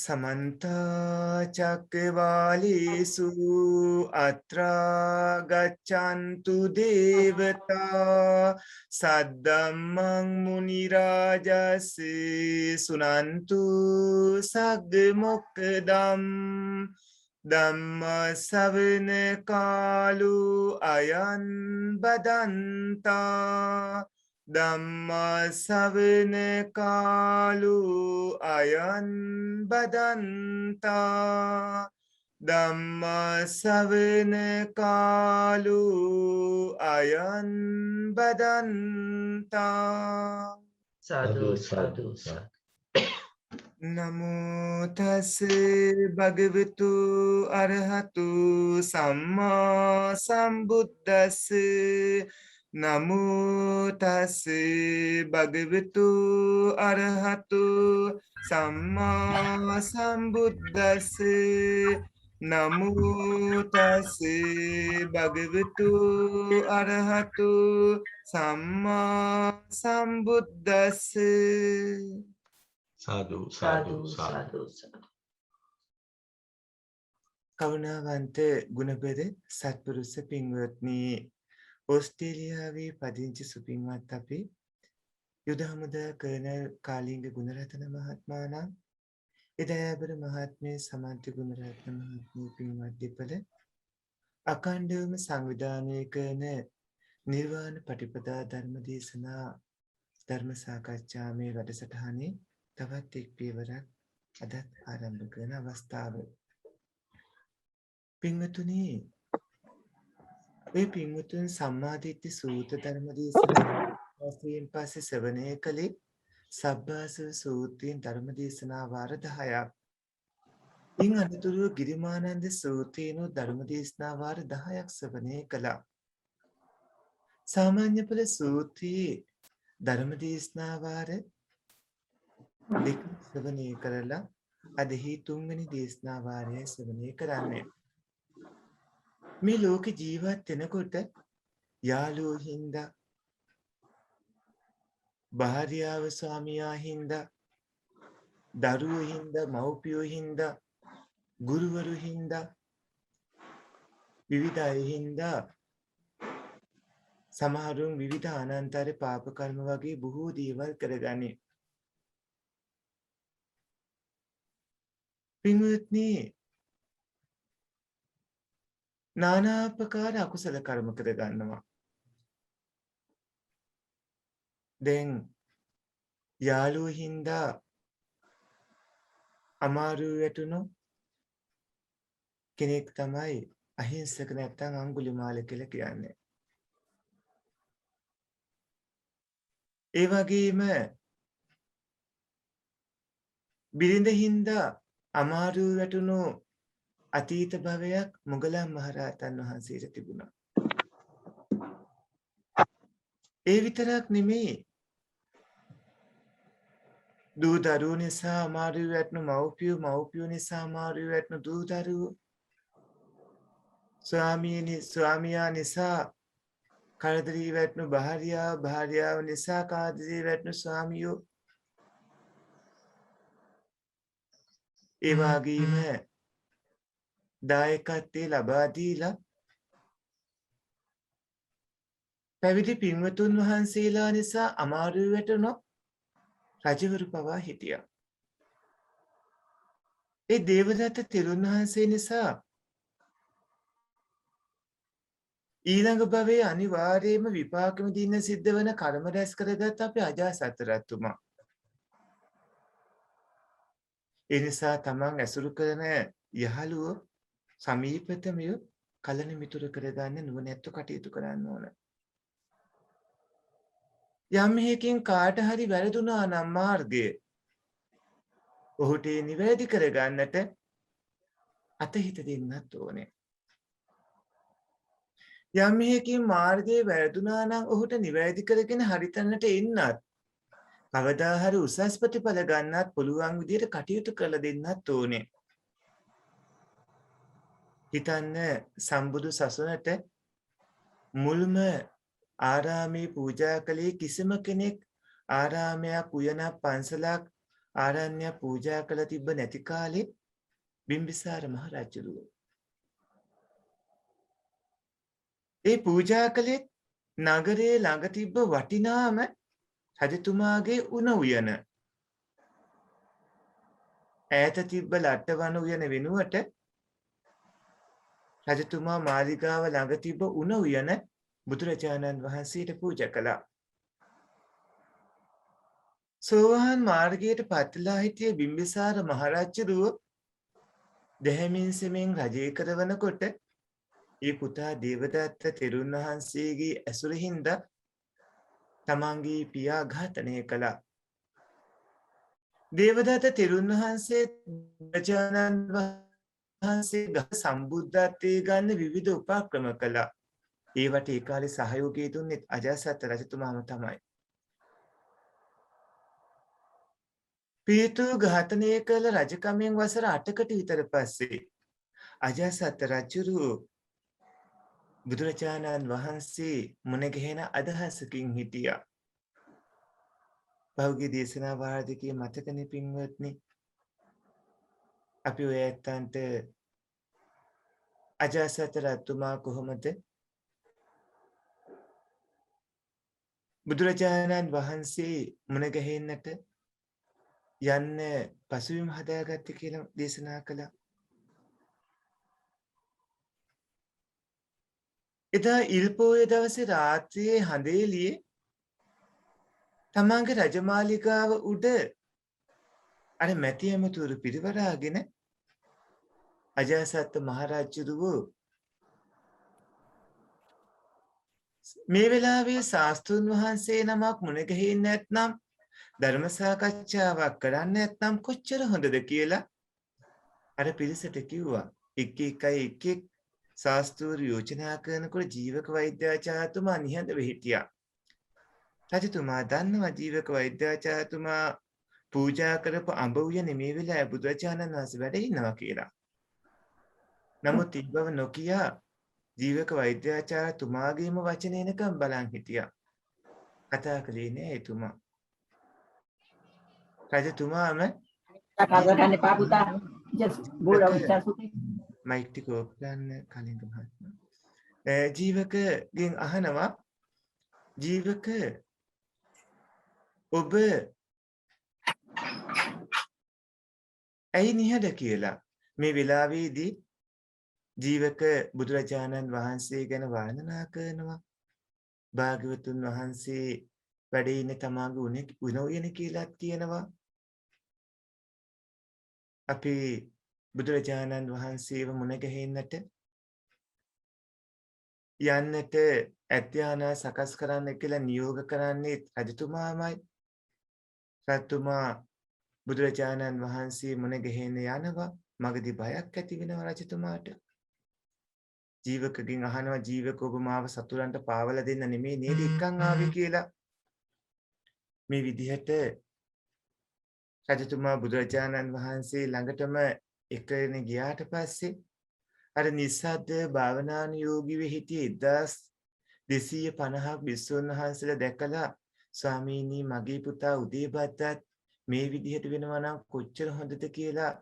समन्ता चक्रवालेषु अत्र गच्छन्तु देवता सद्धम्मं मुनिराजस्य सुनन्तु सद्मोक्तम् ධම්ම ශ්‍රවණ කාලු අයං බදන්තා ධම්ම ශ්‍රවණ කාලු අයං බදන්තා ධම්ම ශ්‍රවණ කාලු අයං බදන්තා සාදු සාදු සාදු. නමෝ තස් භගවතු අරහතු සම්මා සම්බුද්දස්ස නමෝ තස් භගවතු අරහතු සම්මා සම්බුද්දස්ස නමෝ තස් භගවතු අරහතු සම්මා සම්බුද්දස්ස සාදු සාදු සාදු. කරුණාවන්ත ගුණබර සත්පුරුෂ පින්වත්නි, ඕස්ට්‍රේලියාවේ පදිංචි සුපින්වත් අපි යුද හමුදා කර්නල් කාලිංග ගුණරත්න මහත්මයාණන්, එදයාබර මහත්මිය සමන්ති ගුණරත්න මහත්මිය පින්වත් දෙපළ අඛණ්ඩවම සංවිධානය කරන නිර්වාණ පටිපදා ධර්ම දේශනා ධර්ම සාකච්ඡා මේ වැඩසටහනේ තවත් එක් පියවරක් අදත් ආරම්භ කරන අවස්ථාව. පින්වතුනි, මේ පින්වතුන් සම්මාදිට්ඨි සූත්‍ර ධර්ම දේශනාවෙන් පස්සේ ශ්‍රවණය කළේ සබ්බාසව සූත්‍රයෙන් ධර්ම දේශනා වාර 10ක්. ඉන් අනතුරුව ගිරිමානන්ද සූත්‍රයෙන් ධර්ම දේශනා වාර 10ක් ශ්‍රවණය කළා. සාමාන්‍ය ඵල සූත්‍රයේ ධර්ම දේශනා වාර දෙක ශ්‍රවණය කරලා අද හි 3 වෙනි දේශනා වාරය ශ්‍රවණය කරන්නේ. මේ ලෝක ජීවත් වෙනකොට යාළුවෝ හින්දා, භාර්යාව ස්වාමියා හින්දා, දරුවෝ හින්දා, මව්පියෝ හින්දා, ගුරුවරු හින්දා, විවිධ අය හින්දා සමහරුන් විවිධ අනන්තර පාප කර්ම වගේ බොහෝ දේවල් කරගන්නේ. පින්වත්නි, নানা ආකාර අකුසල කර්ම කරගන්නවා. දැන් යාළුවෝ හින්දා අමාරු වැටුණු කෙනෙක් තමයි අහිංසක නැත්තම් අඟුලිමාල කියලා කියන්නේ. ඒ වගේම බිරිඳ හින්දා අමාරු වැටුණු අතීත භවයක් මොගලන් මහරහතන් වහන්සේට තිබුණා. ඒ විතරක් නෙමෙයි, දූ දරුවෝ නිසා අමාරු වැටුණු මව්පියෝ, මව්පියෝ නිසා අමාරු වැටුණු දූ දරුවෝ, ස්වාමියා නිසා කරදරී වැටුණු භාර්යාව, භාර්යාව නිසා කරදරී වැටුණු ස්වාමියෝ, ඒ වගේම දායකත්වයේ ලබා දීලා පැවිදි පින්වතුන් වහන්සේලා නිසා අමාරු වැටුණු රජවරු පවා හිටියා. ඒ දේවදත්ත තෙරුන් වහන්සේ නිසා ඊළඟ භවයේ අනිවාර්යයෙන්ම විපාක විඳින්න සිද්ධ වෙන කර්ම රැස් කරගත් අපේ අජාසත් රජතුමා. ඒ නිසා තමන් ඇසුරු කරන යහළුවෝ සමීපතමය කලන මිතුරු කරගන්න නුවණැත්තු කටයුතු කරන්න ඕන. යම් හේකින් කාට හරි වැරදුනා නම් මාර්ගය ඔහුට නිවැරදි කරගන්නට අතහිත දෙන්නත් ඕනේ. යම් හේකින් මාර්ගයේ වැරදුනා නම් ඔහුට නිවැරදි කරගෙන හරිතැනට එන්නත්, කවදා හරි උසස් ප්‍රතිඵල ගන්නත් පුළුවන් විදිහට කටයුතු කරලා දෙන්නත් ඕනේ. හිතන්න, සම්බුදු සසුනට මුල්ම ආරාමේ පූජා කළේ කිසිම කෙනෙක් ආරාමයක්, උයනක්, පන්සලක් ආරණ්‍ය පූජා කළ තිබ්බ නැති කාලේ බිම්බිසාර මහරජුරුව. ඒ පූජා කළේ නගරයේ ළඟ තිබ්බ වටිනාම රජතුමාගේ උණ උයන. ඈත තිබ්බ ලට්ටවන උයන වෙනුවට රජතුමා මාලිගාව ළඟ තිබ්බ උණ උයන බුදුරජාණන් වහන්සේට පූජා කළා. සෝවාන් මාර්ගයට පත්ලා හිටිය බිම්බිසාර මහරජුරුව දැහැමින් සෙමින් රජය කරවනකොට ඒ පුතා දේවදත්ත තෙරුන් වහන්සේගේ ඇසුරින්ද තමන්ගේ පියා ඝාතනය කළා. දේවදත්ත තෙරුන් වහන්සේ බුදුරජාණන් වහන්සේ සම්බුද්ධත්වයේ ගන්න විවිධ උපක්‍රම කළා. ඒවට ඒ කාලේ සහයෝගය දුන්නේ අජාසත් රජතුමාම තමයි. පීතු ඝාතනය කළ රජකමෙන් වසර 8කට විතර පස්සේ අජාසත් රජුරු බුදුරජාණන් වහන්සේ මුණ ගැහෙන අදහසකින් හිටියා. පහුගිය දේශනා වාර්ධකයේ මතකනේ පින්වත්නි. අපි ඔය ඇත්තන්ට අජාසත් රජතුමා කොහොමද බුදුරජාණන් වහන්සේ මුණ ගැහෙන්නට යන්න පසුබිම් හදාගත්තේ කියලා දේශනා කළා. එදා ඉල්පෝය දවසේ රාත්‍රියේ හඳේලියේ තමන්ගේ රජමාලිගාව උඩ අර මැටි ඇමතුරු පිරිවරාගෙන අජාසත් මහරජුරුව මේ වෙලාවේ ශාස්ත්‍රුන් වහන්සේ නමක් මුණ ගැහෙන්නේ නැත්නම් ධර්ම සාකච්ඡාවක් කරන්න නැත්නම් කොච්චර හොඳද කියලා අර පිරිසට කිව්වා. එක් ශාස්ත්‍රූ යෝජනා කරනකොට ජීවක වෛද්‍යාචාර්යතුමා නිහඬව හිටියා. රජතුමා දන්නවා ජීවක වෛද්‍යාචාර්යතුමා පූජා කරපු අඹ උයනේ මේ වෙලාවේ බුදුරජාණන් වහන්සේ වැඩ ඉන්නවා කියලා. නමුත් ඒ බව නොකිය ජීවක වෛද්‍යාචාර්යතුමාගේම වචනේ නකම් බලන් හිටියා. කතා කළේ නෑ එතුමා. රජතුමාම කතාගන්න එපා පුතා. just බෝල උච්චාසුකේ. මයික් ටික ඕෆ් කරන්න කලින් මහත්මයා. ජීවකගෙන් අහනවා ජීවක ඔබ ඇයි නිහඬ කියලා. මේ වෙලාවේදී ජීවක බුදුරජාණන් වහන්සේ ගැන වර්ණනා කරනවා. භාග්‍යවතුන් වහන්සේ වැඩ ඉන්න තමාගේ උණ උයන කියලාත් කියනවා. අපි බුදුරජාණන් වහන්සේව මුණ ගැහෙන්නට යන්නට ඇත්‍යානා සකස් කරන්න කියලා නියෝග කරන්නේ රජතුමාමයි. රජතුමා බුදුරජාණන් වහන්සේ මුණ ගැහෙන්න යනවා. මගදී බයක් ඇති වෙනවා රජතුමාට. ජීවකගෙන් අහනවා ජීවක ඔබ මාව සතුරන්ට පාවලා දෙන්න නෙමෙයි නේද එක්කන් ආවේ කියලා. මේ විදිහට රජතුමා බුදුරජාණන් වහන්සේ ළඟටම එකගෙන ගියාට පස්සේ අර නිස්සද්ද භාවනානුයෝගීව හිටිය 1250ක් භික්ෂුන් වහන්සේලා දැකලා ස්වාමීනි මගේ පුතා උදේපත්තත් මේ විදිහට වෙනවා නම් කොච්චර හොඳද කියලා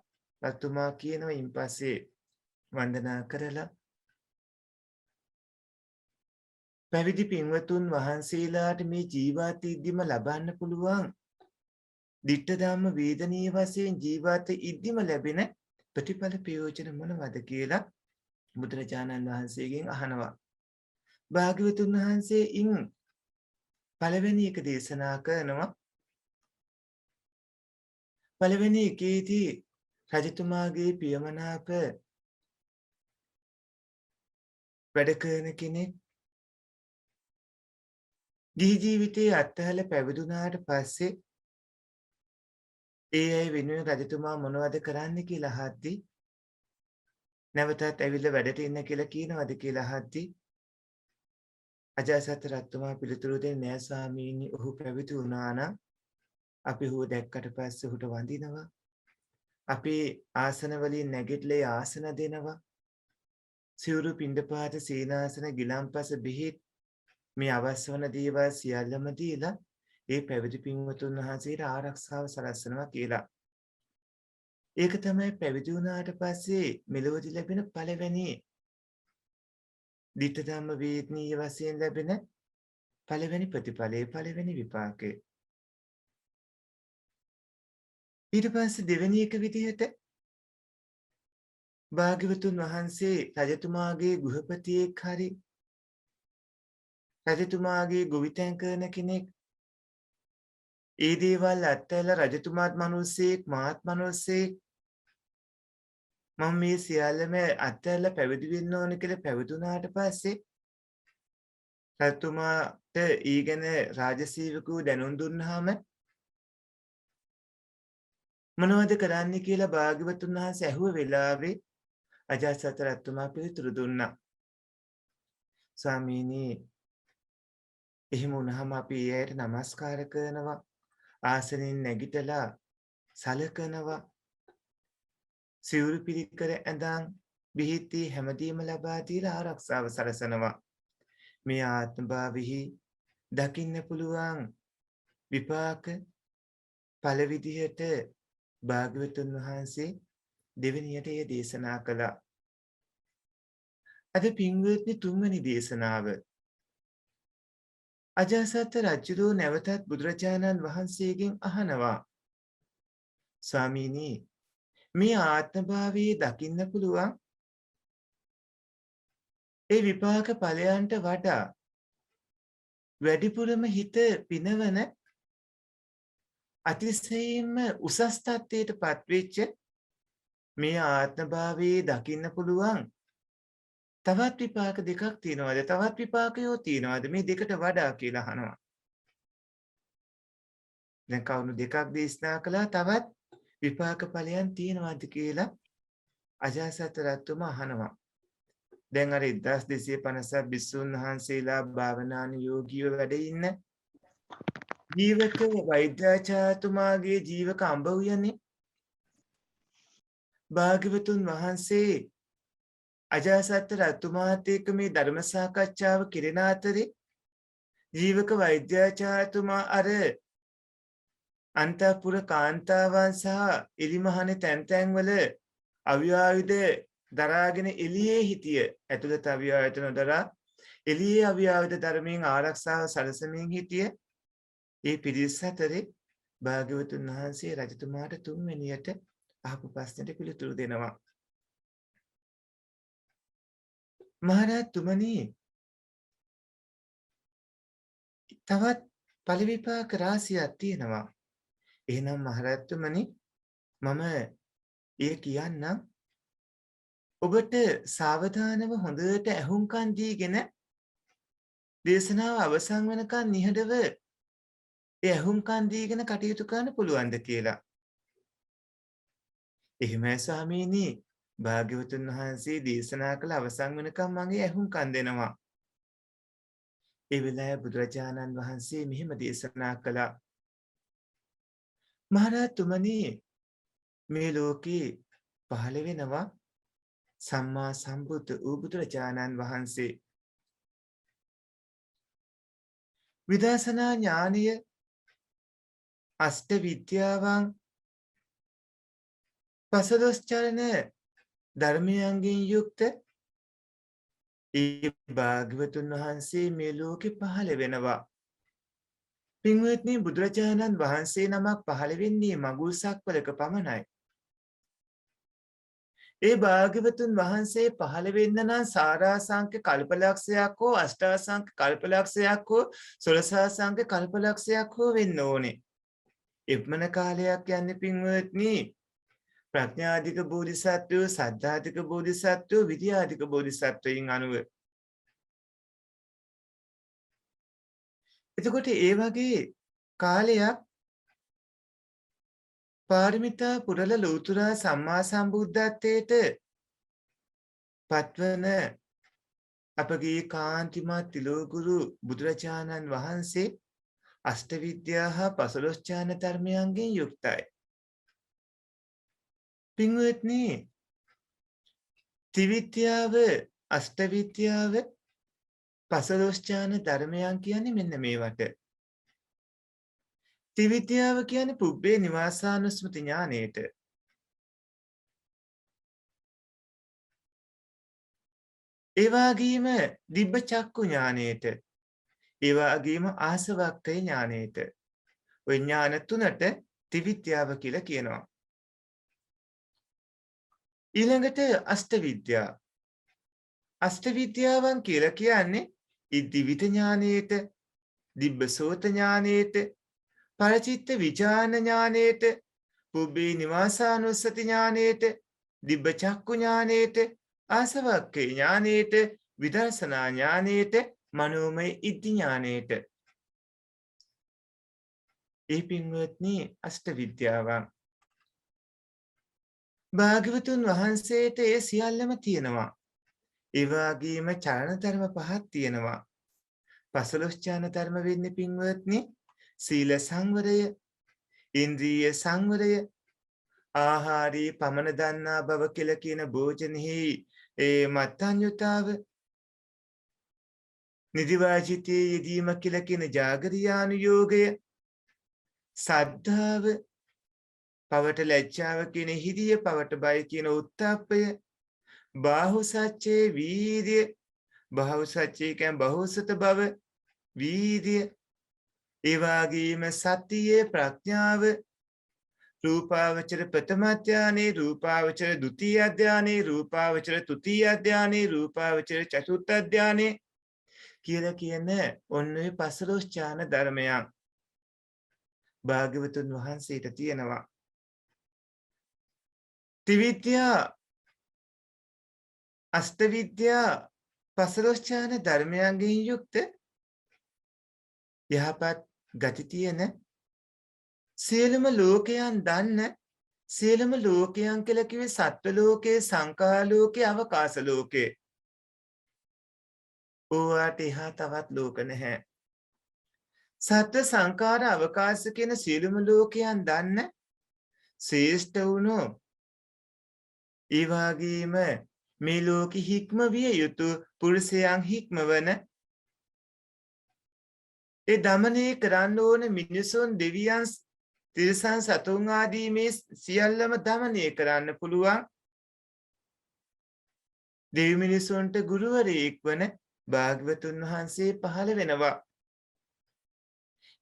රජතුමා කියනවා. ඉන්පස්සේ වන්දනා කරලා පැවිදි පින්වතුන් වහන්සේලාට මේ ජීවිත ඉද්දිම ලබන්න පුළුවන් ditta ධම්ම වේදනීය වශයෙන් ජීවිත ඉද්දිම ලැබෙන ප්‍රතිඵල ප්‍රයෝජන මොනවද කියලා බුදුරජාණන් වහන්සේගෙන් අහනවා. භාග්‍යවතුන් වහන්සේ ඉන් පළවෙනි එක දේශනා කරනවා. පළවෙනි එකේදී රජතුමාගේ පියමනාප වැඩ කරන කෙනෙක් ගිහි ජීවිතයේ අත්හැල පැවිදුණාට පස්සේ ඒ අය වෙනුවෙන් රජතුමා මොනවද කරන්න කියලා අහද්දී නැවතත් ඇවිල්ලා වැඩට ඉන්න කියලා කියනවද කියලා අහද්දී අජාසත් රජතුමා පිළිතුරු දෙන්නේ නෑ ස්වාමීනි ඔහු පැවිදි වුණා නම් අපි ඔහු දැක්කට පස්සේ ඔහුට වඳිනවා. අපි ආසන වලින් නැගිටලා ආසන දෙනවා. සිවුරු පිණ්ඩපාත සීනාසන ගිලම්පස බෙහෙත් මේ අවශ්‍ය වන දේවල් සියල්ලම දීලා ඒ පැවිදි පින්වතුන් වහන්සේට ආරක්ෂාව සලස්වනවා කියලා. ඒක තමයි පැවිදි වුණාට පස්සේ මෙලොවදී ලැබෙන පළවෙනි ditta ධම්ම වේදනීය වශයෙන් ලැබෙන පළවෙනි ප්‍රතිඵලයේ පළවෙනි විපාකය. ඊට පස්සේ දෙවෙනි එක විදිහට භාග්‍යවතුන් වහන්සේ රජතුමාගේ ගෘහපතියෙක් හරි රජතුමාගේ ගොවිතැන් කරන කෙනෙක් ඒ දේවල් අත්හැරලා රජතුමාත් මිනිස්සෙක් මාත් මිනිස්සෙක් මම මේ සියල්ලම අත්හැරලා පැවිදි වෙන්න ඕන කියලා පැවිදුණාට පස්සේ රජතුමාට ඊගෙන රාජසේවකව දැනුම් දුන්නාම මොනවද කරන්න කියලා භාග්‍යවතුන් වහන්සේ ඇහුව වෙලාවේ අජාසත් රජතුමා පිළිතුරු දුන්නා. ස්වාමීනි එහෙම වුණාම අපි ඒ අයට নমස්කාර කරනවා ආසනෙන් නැගිටලා සලකනවා සිවුරු පිළිකර ඇඳන් බිහිති හැමදීම ලබා දීලා ආරක්ෂාව සලසනවා. මේ ආත්මභාවෙහි දකින්න පුළුවන් විපාක ඵල විදිහට භාග්‍යවතුන් වහන්සේ දෙවෙනියට එය දේශනා කළා. අද පින්වත්නි තුන්වෙනි දේශනාව අජාසත් රජුගේ නැවතත් බුදුරජාණන් වහන්සේගෙන් අහනවා ස්වාමීනි මේ ආත්මභාවයේ දකින්න පුළුවන් ඒ විපාක ඵලයන්ට වඩා වැඩිපුරම හිත පිනවන අතිශයින්ම උසස් තත්ත්වයට පත්වෙච්ච මේ ආත්මභාවයේ දකින්න පුළුවන් තවත් විපාක දෙකක් තියෙනවාද තවත් විපාකයෝ තියෙනවාද මේ දෙකට වඩා කියලා අහනවා. දැන් කවුරු දෙකක් දේශනා කළා තවත් විපාක ඵලයන් තියෙනවාද කියලා අජාසත් රජතුමා අහනවා. දැන් අර 1250ක් බිස්සුන් වහන්සේලා භාවනානුයෝගීව වැඩ ඉන්න ජීවක වෛද්‍යාචාර්යතුමාගේ ජීවක අඹ උයනේ භාග්‍යවතුන් වහන්සේ අජාසත් රජතුමාත් එක්ක මේ ධර්ම සාකච්ඡාව කෙරෙන අතරේ ජීවක වෛද්‍යාචාර්යතුමා අර අන්තපුර කාන්තාවන් සහ එලිමහනේ තැන් තැන්වල අවියායුධ දරාගෙන එළියේ හිටිය ඇතුළත අවියායුධ නොදරා එළියේ අවියායුධ ධර්මයෙන් ආරක්ෂාව සැලසමින් හිටිය ඒ පිරිස අතරේ භාග්‍යවතුන් වහන්සේ රජතුමාට තුන්වෙනියට අහපු ප්‍රශ්නෙට පිළිතුරු දෙනවා. මහරජතුමනි තවත් ඵල විපාක රාශියක් තියෙනවා. එහෙනම් මහරජතුමනි මම ඒ කියන්නම් ඔබට සාවධානව හොඳට ඇහුම්කන් දීගෙන දේශනාව අවසන් වෙනකන් නිහඬව ඒ ඇහුම්කන් දීගෙන කටයුතු කරන්න පුළුවන්ද කියලා. එහෙමයි ස්වාමීනි භාග්‍යවතුන් වහන්සේ දේශනා කළ අවසන් වෙනකම් මගේ ඇහුම්කන් දෙනවා. ඒ වෙලාවේ බුදුරජාණන් වහන්සේ මෙහෙම දේශනා කළා. මහරජතුමනි මේ ලෝකේ පහළ වෙනවා සම්මා සම්බුද්ධ වූ බුදුරජාණන් වහන්සේ. විදර්ශනා ඥානය අෂ්ට විද්‍යාවන් පසළොස් චරණ ධර්මයන්ගෙන් යුක්ත ඒ භාග්‍යවතුන් වහන්සේ මේ ලෝකෙ පහළ වෙනවා. පින්වත්නි බුදුරජාණන් වහන්සේ නමක් පහළ වෙන්නේ මඟුල් සක්වලක පමණයි. ඒ භාග්‍යවතුන් වහන්සේ පහළ වෙන්න නම් සාරාසංඛ්‍ය කල්පලක්ෂයක් හෝ අෂ්ටාසංඛ්‍ය කල්පලක්ෂයක් හෝ සොළසාසංඛ්‍ය කල්පලක්ෂයක් හෝ වෙන්න ඕනේ. එපමණ කාලයක් යන්නේ පින්වත්නි ප්‍රඥාධික බෝධිසත්වෝ සද්ධාධික බෝධිසත්වෝ විද්‍යාධික බෝධිසත්වයින් අනුව. එතකොට ඒ වගේ කාලයක් පාරමිතා පුරල ලෝතර සම්මා සම්බුද්ධත්වයට පත්වන අපගේ කාන්තිමත් තිලෝගුරු බුදුරජාණන් වහන්සේ අෂ්ට විද්‍යා හා පසළොස් ඥාන ධර්මයන්ගෙන් යුක්තයි. පින්වත්නි ත්‍රිවිද්‍යාව අෂ්ට විද්‍යාව පසළොස් ඥාන ධර්මයන් කියන්නේ මෙන්න මේවට. ත්‍රිවිද්‍යාව කියන්නේ පුබ්බේ නිවාසානුස්මති ඥානයට. ඒ වගේම දිබ්බ චක්කු ඥානයට. ඒ වගේම ආසවක්ඛය ඥානයට. ඔය ඥාන තුනට ත්‍රිවිද්‍යාව කියලා කියනවා. ඊළඟට අෂ්ටවිද්‍යාව. අෂ්ටවිද්‍යාවන් කියලා කියන්නේ ඉදිවිත ඥානයට, දිබ්බසෝත ඥානයට, පරචිත්ත විචාන ඥානයට, පුබ්බේ නිවාසානුස්සති ඥානයට, දිබ්බ චක්කු ඥානයට, ආසවක්ඛය ඥානයට, විදර්ශනා ඥානයට, මනෝමය ඉද්ධි ඥානයට. ඒ පින්වත්නි අෂ්ටවිද්‍යාවන්. භාග්‍යවතුන් වහන්සේට ඒ සියල්ලම තියෙනවා. ඒ වගේම චලන ධර්ම පහක් තියෙනවා. 15 ඥාන ධර්ම වෙන්නේ පින්වත්නි සීල සංවරය, ඉන්ද්‍රිය සංවරය, ආහාරී පමන දන්නා බව කියලා කියන භෝජනෙහි ඒ මත්ඤ්‍යතාව, නිදිවාචිතේ යෙදීම කියලා කියන ජාගරියානුയോഗය, සද්ධාව, පවට ලැජ්ජාව කියන හිරිය, පවට බය කියන උත්තාප්පය, බාහු සච්චේ වීර්ය, බාහු සච්චේ කියන්නේ බහුසත බව, වීර්ය, ඒ වගේම සතියේ ප්‍රඥාව, රූපාවචර ප්‍රථම ධානයේ, රූපාවචර ဒုတိ ය ධානයේ, රූපාවචර තෘතීය ධානයේ, රූපාවචර චතුර්ථ ධානයේ කියලා කියන ඔන්න ඔය 15 ඥාන ධර්මයන් භාග්‍යවතුන් වහන්සේට තියෙනවා. ත්‍රිවිද්‍යා, අෂ්ටවිද්‍යා, 15 ඥාන ධර්මයන්ගෙන් යුක්ත යහපත් ගති තියෙන සියලුම ලෝකයන් දන්න, සියලුම ලෝකයන් කියලා කිව්වේ සත්ව ලෝකයේ, සංඛාර ලෝකයේ, අවකාශ ලෝකයේ. ඕවාට එහා තවත් ලෝක නැහැ. සත්ව සංඛාර අවකාශ කියන සියලුම ලෝකයන් දන්න ශ්‍රේෂ්ඨ වුණු, ඒ වගේම මේ ලෝකෙ හික්ම විය යුතු පුරුෂයන් හික්මවන, ඒ දමනය කරන්න ඕන මිනිසුන්, දෙවියන්, තිරිසන්, සතුන් ආදී මේ සියල්ලම දමනය කරන්න පුළුවන් දෙවි මිනිසුන්ට ගුරුවරයෙක් වන භාග්‍යවතුන් වහන්සේ පහළ වෙනවා.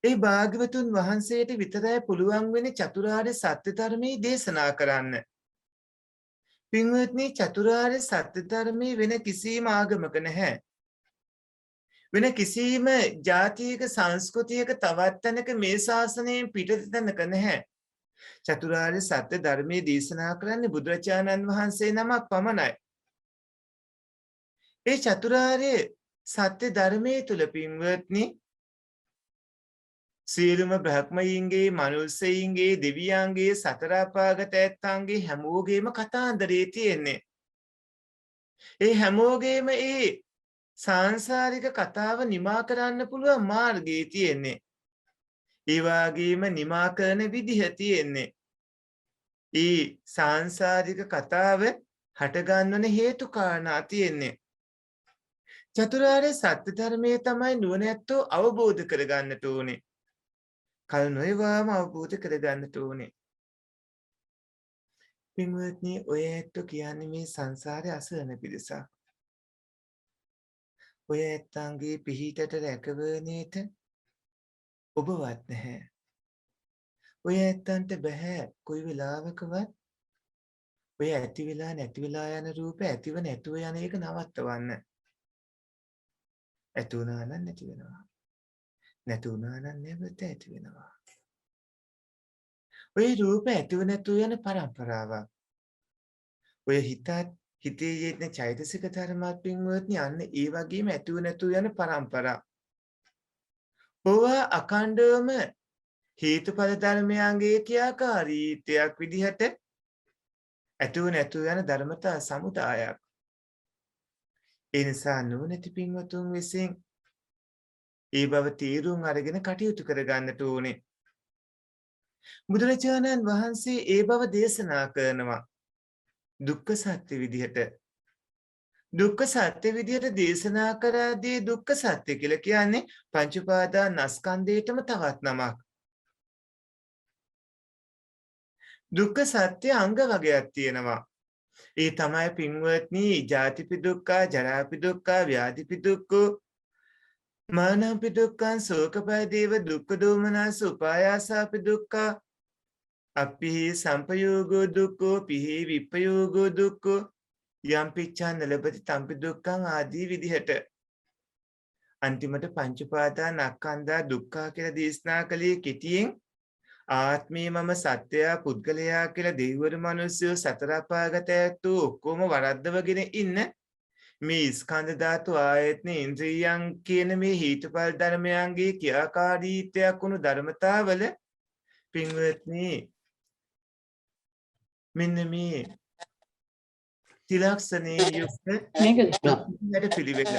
ඒ භාග්‍යවතුන් වහන්සේට විතරයි පුළුවන් වෙන්නේ චතුරාර්ය සත්‍ය ධර්මයේ දේශනා කරන්න. පින්වත්නි, චතුරාර්ය සත්‍ය ධර්මයේ වෙන කිසිම ආගමක නැහැ. වෙන කිසිම ජාතියක සංස්කෘතියක තවත් තැනක මේ ශාසනයෙන් පිටතනක නැහැ. චතුරාර්ය සත්‍ය ධර්මයේ දේශනා කරන්නේ බුදුරජාණන් වහන්සේ නමක් පමණයි. ඒ චතුරාර්ය සත්‍ය ධර්මයේ තුල පින්වත්නි සියලුම බ්‍රහ්මයන්ගේ, මනුස්සයන්ගේ, දෙවියන්ගේ, සතර අපාගත ඇත්තන්ගේ හැමෝගේම කතාන්දරේ තියෙන්නේ. ඒ හැමෝගේම ඒ සාංශාරික කතාව නිමා කරන්න පුළුවන් මාර්ගය තියෙන්නේ. ඒ වගේම නිමා කරන විදිහ තියෙන්නේ. ඒ සාංශාරික කතාව හටගන්වන හේතු කාරණා තියෙන්නේ. චතුරාර්ය සත්‍ය ධර්මයේ තමයි නුවණැත්තෝ අවබෝධ කරගන්නට ඕනේ. කල නොයවාම අවබෝධ කරගන්නට ඕනේ. පින්වත්නි, ඔය ඇත්තෝ කියන්නේ මේ සංසාරේ අසරණ පිරිසක්. ඔය ඇත්තන්ගේ පිහිටට රැකවරණයට ඔබවත් නැහැ. ඔය ඇත්තන්ට බෑ කොයි වෙලාවකවත් ඔය ඇති වෙලා නැති වෙලා යන රූප ඇතිව නැතුව යන එක නවත්තවන්න. ඇති වුණා නම් නැති වෙනවා. නැති වුණා නම් නැවත ඇති වෙනවා. ඔය රූප ඇතිව නැතුව යන පරම්පරාවක්. ඔය හිතේ යෙදෙන චෛතසික ධර්මات පින්වත්නි අන්න ඒ වගේම ඇතිව නැතුව යන පරම්පරා. ඕවා අඛණ්ඩවම හේතුඵල ධර්මයන්ගේ ක්‍රියාකාරීත්වයක් විදිහට ඇතිව නැතුව යන ධර්මතා සමුදායක්. ඒ නිසා නුවණැති පින්වතුන් විසින් ඒ බව තීරුම් අරගෙන කටයුතු කරගන්නට ඕනේ. බුදුරජාණන් වහන්සේ ඒ බව දේශනා කරනවා දුක්ඛ සත්‍ය විදිහට. දුක්ඛ සත්‍ය විදිහට දේශනා කරද්දී දුක්ඛ සත්‍ය කියලා කියන්නේ පංච උපාදානස්කන්ධයටම තවත් නමක්. දුක්ඛ සත්‍ය අංග වගේක් තියෙනවා. ඒ තමයි පින්වත්නි ජාතිපි දුක්ඛ, ජරාපි දුක්ඛ, ව්‍යාධිපි දුක්ඛ, මානපි දුක්ඛ, ශෝකපරිදේව දුක්ඛ දෝමනස, උපායාසපි දුක්ඛ, අප්පිහි සම්පයෝගෝ දුක්ඛෝ, පිහි විප්පයෝගෝ දුක්ඛෝ, යම් පිච්ඡාන ලැබති තම්පි දුක්ඛං ආදී විදිහට අන්තිමට පංච උපාදානස්කන්ධා දුක්ඛ කියලා දේශනා කළේ කෙටියෙන් ආත්මේ මම සත්‍යය පුද්ගලයා කියලා දෙවිවරු මිනිස්සු සතර අපාගත ඇතු ඔක්කොම වරද්දවගෙන ඉන්න මේ ස්කන්ධ ධාතු ආයතන ඉන්ද්‍රියයන් කියන මේ හේතුඵල ධර්මයන්ගේ ක්‍රියාකාරීත්වයක් වුණු ධර්මතාවල පින්වත්නි මෙන්න මේ තිලක්ෂණේ යුක්ත වැඩ පිළිවෙල.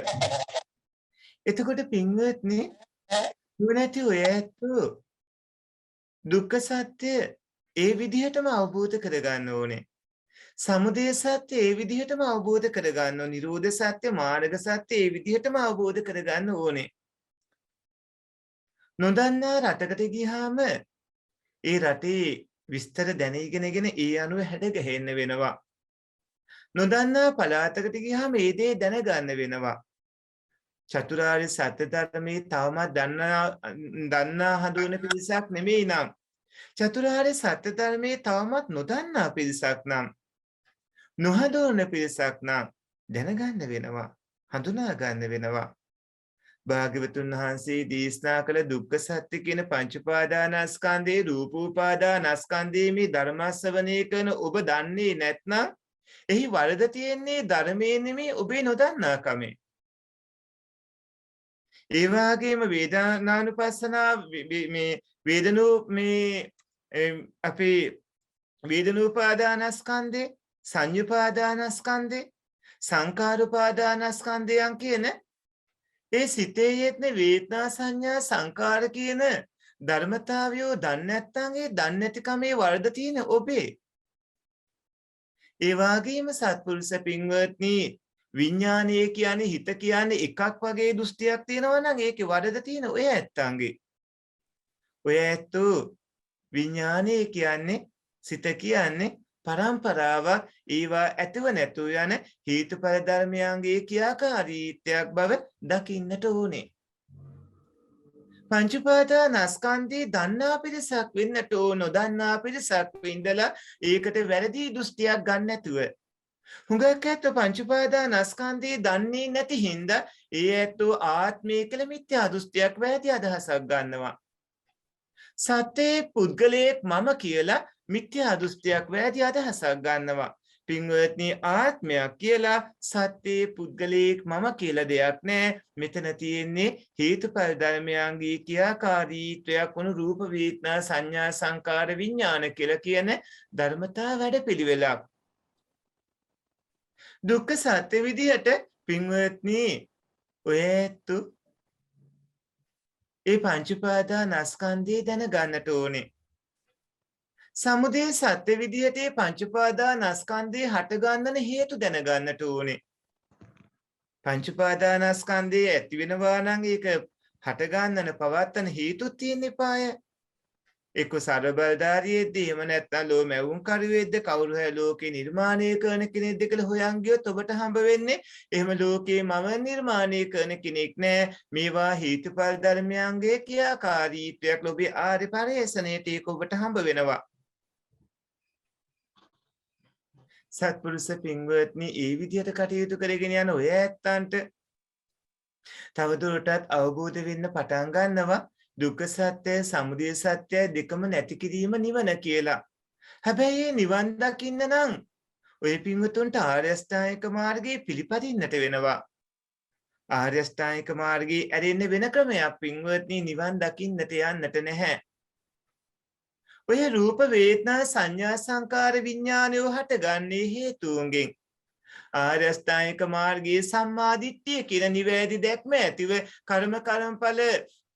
එතකොට පින්වත්නි නුවණැති ඔය ඇත්තෝ දුක්ඛ සත්‍ය ඒ විදිහටම අවබෝධ කරගන්න ඕනේ. සමුදය සත්‍ය ඒ විදිහටම අවබෝධ කරගන්න ඕනේ. නිරෝධ සත්‍ය, මාර්ග සත්‍ය ඒ විදිහටම අවබෝධ කරගන්න ඕනේ. නොදන්නා රටකට ගියාම ඒ රටේ විස්තර දැනීගෙනගෙන ඒ අනුව හැඩ ගැහෙන්න වෙනවා. නොදන්නා පළාතකට ගියාම ඒ දේ දැනගන්න වෙනවා. චතුරාර්ය සත්‍ය ධර්මයේ තවමත් දන්නා හඳුනන පිරිසක් නෙමෙයි නම් චතුරාර්ය සත්‍ය ධර්මයේ තවමත් නොදන්නා පිරිසක් නම් නොහඳුනන පිරිසක් නම් දැනගන්න වෙනවා, හඳුනා ගන්න වෙනවා. භාග්‍යවතුන් වහන්සේ දේශනා කළ දුක්ඛ සත්‍ය කියන පංච උපාදානස්කන්ධේ රූප උපාදානස්කන්ධේ මේ ධර්ම ශ්‍රවණය කරන ඔබ දන්නේ නැත්නම් එහි වරද තියෙන්නේ ධර්මයේ නෙමෙයි ඔබේ නොදන්නාකමේ. ඒ වගේම වේදනානුපස්සනා මේ වේදනෝ මේ අපේ වේදනෝපාදානස්කන්ධේ, සංයුපාදානස්කන්ධේ, සංකාරුපාදානස්කන්ධයන් කියන ඒ සිතේ යෙත්න වේදනා සංඥා සංකාර කියන ධර්මතාවයෝ දන්නේ නැත්නම් ඒ දන්නේ නැතිකමේ වරද තියෙන ඔබේ. ඒ වගේම සත්පුරුෂ පින්වත්නි විඥානය කියන්නේ හිත කියන්නේ එකක් වගේ දෘෂ්ටියක් තියෙනවා නම් ඒකේ වරද තියෙන ඔය ඇත්තන්ගේ. ඔය ඇත්තෝ විඥානය කියන්නේ සිත කියන්නේ පරම්පරාවක් ඒවා ඇතිව නැතුව යන හේතුඵල ධර්මයන්ගේ ක්‍රියාකාරීත්වයක් බව දකින්නට ඕනේ. පංච උපාදානස්කන්ධේ දන්නා පිරිසක් වෙන්නට ඕන, නොදන්නා පිරිසක් වෙන්නලා ඒකට වැරදි දෘෂ්ටියක් ගන්න නැතුව. හුඟක් ඇත්තෝ පංච උපාදානස්කන්ධේ දන්නේ නැති හින්දා ඒ ඇත්තෝ ආත්මය කියලා මිත්‍යා දෘෂ්ටියක් වැරදි අදහසක් ගන්නවා. සත්‍යයේ පුද්ගලයෙක් මම කියලා මිත්‍යා දෘෂ්ටියක් වැරදි අදහසක් ගන්නවා. පින්වත්නි ආත්මයක් කියලා සත්‍යයේ පුද්ගලයෙක් මම කියලා දෙයක් නැහැ. මෙතන තියෙන්නේ හේතුඵල ධර්මයන්ගේ ක්‍රියාකාරීත්වයක් වුණු රූප වේදනා සංඥා සංකාර විඥාන කියලා කියන ධර්මතා වැඩපිළිවෙලක්. දුක්ඛ සත්‍ය විදිහට පින්වත්නි ඔය ඇත්තු ඒ පංච උපාදානස්කන්ධය දැනගන්නට ඕනේ. සමුදය සත්‍ය විදිහට ඒ පංච උපාදානස්කන්ධය හටගන්නන හේතු දැනගන්නට ඕනේ. පංච උපාදානස්කන්ධය ඇති වෙනවා නම් ඒක හටගන්නන පවත්තන හේතුත් තියෙන්න එපාය. එක්ක සර්වබලධාරියෙක්ද එහෙම නැත්නම් ලෝමැවුම් කරුවෙක්ද කවුරු හරි ලෝකේ නිර්මාණය කරන කෙනෙක්ද කියලා හොයන් ගියොත් ඔබට හම්බ වෙන්නේ එහෙම ලෝකේ මම නිර්මාණය කරන කෙනෙක් නෑ. මේවා හේතුඵල ධර්මයන්ගේ ක්‍රියාකාරීත්වයක් ලෝභී ආර්ය පරිශ්‍රණයට ඒක ඔබට හම්බ වෙනවා. සත්පුරුෂ පින්වත්නි ඒ විදිහට කටයුතු කරගෙන යන ඔය ඇත්තන්ට තවදුරටත් අවබෝධ වෙන්න පටන් ගන්නවා දුක්ඛ සත්‍ය, සමුදය සත්‍ය දෙකම නැති කිරීම නිවන කියලා. හැබැයි නිවන් දකින්න නම් ඔය පින්වතුන්ට ආර්ය අෂ්ටාංගික මාර්ගයේ පිළිපදින්නට වෙනවා. ආර්ය අෂ්ටාංගික මාර්ගයේ ඇරෙන්න වෙන ක්‍රමයක් පින්වත්නි නිවන් දකින්නට යන්නට නැහැ. ඔය රූප වේදනා සංඥා සංකාර විඥානයෝ හටගන්නේ හේතුන්ගෙන්. ආර්ය අෂ්ටාංගික මාර්ගයේ සම්මාදිට්ඨිය කියන නිවැරදි දැක්ම ඇතිව කර්මඵල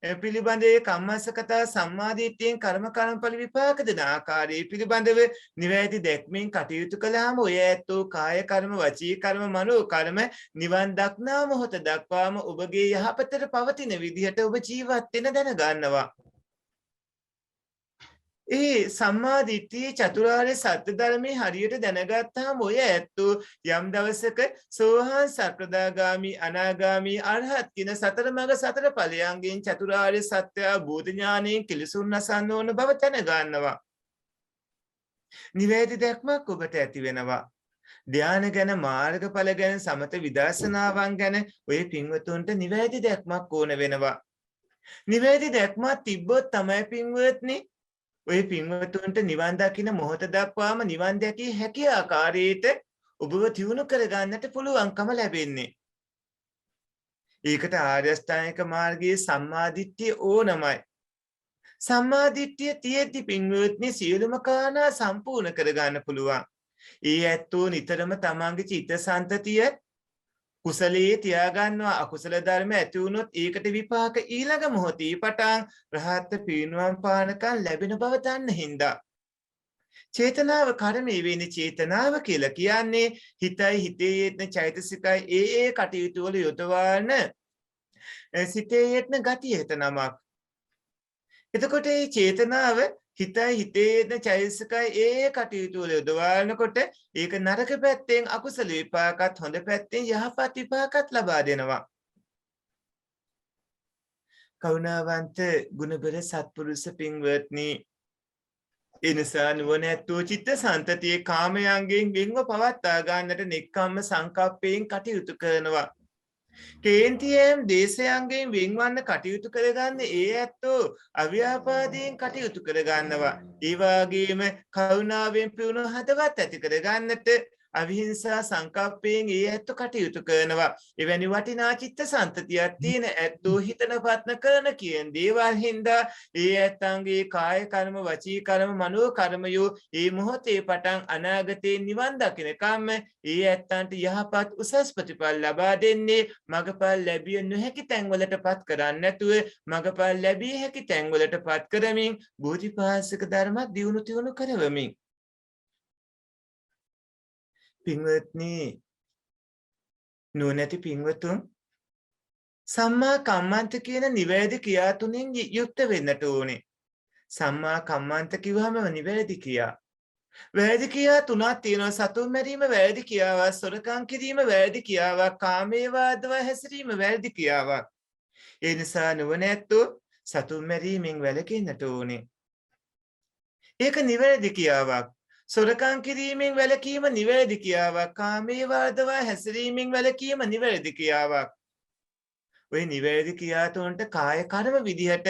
පිළිබඳේ කම්මස්සකතා සම්මාදිට්ඨියෙන් කර්මඵල විපාක දෙන ආකාරයේ පිළිබඳව නිවැරදි දැක්මෙන් කටයුතු කළාම ඔය ඇත්තෝ කාය කර්ම, වචී කර්ම, මනෝ කර්ම නිවන් දක්නා මොහොත දක්වාම ඔබගේ යහපතට පවතින විදිහට ඔබ ජීවත් වෙන දැනගන්නවා. ඒ සම්මා දිට්ඨිය චතුරාර්ය සත්‍ය ධර්මයේ හරියට දැනගත්තාම ඔය ඇත්තෝ යම් දවසක සෝවාන් සකෘදාගාමි අනාගාමි අරහත් කියන සතර මඟ සතර ඵලයන්ගෙන් චතුරාර්ය සත්‍ය අවබෝධ ඥානයෙන් කිලිසුන් අසන්න ඕන බව දැනගන්නවා. නිවැරදි දැක්මක් ඔබට ඇති වෙනවා. ධ්‍යාන ගැන මාර්ගඵල ගැන සමත විදර්ශනාවන් ගැන ඔය පින්වතුන්ට නිවැරදි දැක්මක් ඕන වෙනවා. නිවැරදි දැක්මක් තිබ්බොත් තමයි පින්වත්නි ඔය පින්වතුන්ට නිවන් දකින මොහොත දක්වාම නිවන් දැකිය හැකි ආකාරයට ඔබව තියුණු කරගන්නට පුළුවන්කම ලැබෙන්නේ. ඒකට ආර්ය අෂ්ටාංගික මාර්ගයේ සම්මාදිට්ඨිය ඕනමයි. සම්මාදිට්ඨිය තියෙද්දි පින්වත්නි සියලුම කාරණා සම්පූර්ණ කරගන්න පුළුවන්. ඒ ඇත්තෝ නිතරම තමන්ගේ චිත්තසංතතිය කුසලයේ තියාගන්නවා. අකුසල ධර්ම ඇති වුණොත් ඒකට විපාක ඊළඟ මොහොතේ පටන් රහත් පිරිනුවම් පානකම් ලැබෙන බව දන්න හින්දා. චේතනාව කර්මයේ වෙන චේතනාව කියලා කියන්නේ හිතයි හිතේ යෙදෙන චෛතසිකයි ඒ කටයුතු වල යොදවන සිතේ යෙදෙන ගතියට නමක්. එතකොට මේ චේතනාව හිතයි හිතේ යෙදෙන චෛතසිකයි ඒ කටයුතු වල යොදවනකොට ඒක නරක පැත්තෙන් අකුසල විපාකත් හොඳ පැත්තෙන් යහපත් විපාකත් ලබා දෙනවා. කරුණාවන්ත ගුණබර සත්පුරුෂ පින්වත්නි, එනිසා නුවණැත්තෝ චිත්තසංතතියේ කාමයන්ගෙන් වෙන්ව පවත්වා ගන්නට නෙක්ඛම්ම සංකප්පයෙන් කටයුතු කරනවා. කේන්තියෙන් දේශයන්ගෙන් වෙන්වන්න කටයුතු කරගන්න ඒ ඇත්තෝ අව්‍යාපාදයෙන් කටයුතු කරගන්නවා. ඒ වගේම කරුණාවෙන් පිරුණු හදවත් ඇති කරගන්නට අවිහිංසා සංකප්පයෙන් ඒ ඇත්තෝ කටයුතු කරනවා. එවැනි වටිනා චිත්තසංතතියක් තියෙන ඇත්තෝ හිතන පත්න කරන කියන දේවල් හින්දා ඒ ඇත්තන්ගේ කාය කර්ම, වචී කර්ම, මනෝ කර්මයෝ ඒ මොහොතේ පටන් අනාගතේ නිවන් දකිනකම් ඒ ඇත්තන්ට යහපත් උසස් ප්‍රතිඵල ලබා දෙන්නේ මගපල් ලැබිය නොහැකි තැන්වලටපත් කරන්නේ නැතුව මගපල් ලැබිය හැකි තැන්වලටපත් කරමින් බෝධිපාශික ධර්ම දියුණු කරවමින්. පින්වත්නි, නුවණැති පින්වතුන් සම්මා කම්මන්ත කියන නිවැරදි ක්‍රියා තුනෙන් යුක්ත වෙන්නට ඕනේ. සම්මා කම්මන්ත කිව්වම නිවැරදි ක්‍රියා. වැරදි ක්‍රියා තුනක් තියෙනවා. සතුන් මැරීම වැරදි ක්‍රියාවක්, සොරකම් කිරීම වැරදි ක්‍රියාවක්, කාමේවාදව හැසිරීම වැරදි ක්‍රියාවක්. ඒ නිසා නුවණැත්තෝ සතුන් මැරීමෙන් වැළකෙන්නට ඕනේ. ඒක නිවැරදි ක්‍රියාවක්. සොරකම් කිරීමෙන් වැළකීම නිවැරදි ක්‍රියාවක්. කාමේවාදව හැසිරීමෙන් වැළකීම නිවැරදි ක්‍රියාවක්. ඔය නිවැරදි ක්‍රියා තුනට කාය කර්ම විදිහට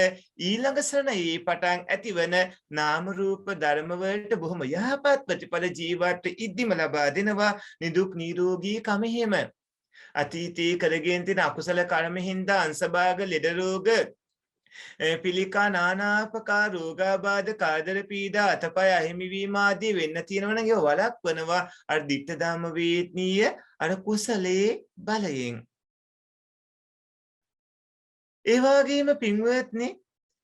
ඊළඟ ශ්‍රණයේ පටන් ඇතිවන නාම රූප ධර්ම වලට බොහොම යහපත් ප්‍රතිඵල ජීවත් ඉද්දිම ලබා දෙනවා. නිදුක් නිරෝගී කමෙහිම අතීතයේ කරගෙන තියෙන අකුසල කර්ම හින්දා අංශභාග ලෙඩ රෝග පිළිකා නානාපකාර රෝගාබාධ කාදර පීඩා අතපය අහිමිවීම ආදී වෙන්න තියෙනවනම් ඒව වළක්වනවා අර ditta ධම්ම වේත්නීය අර කුසලයේ බලයෙන්. ඒ වගේම පින්වත්නි,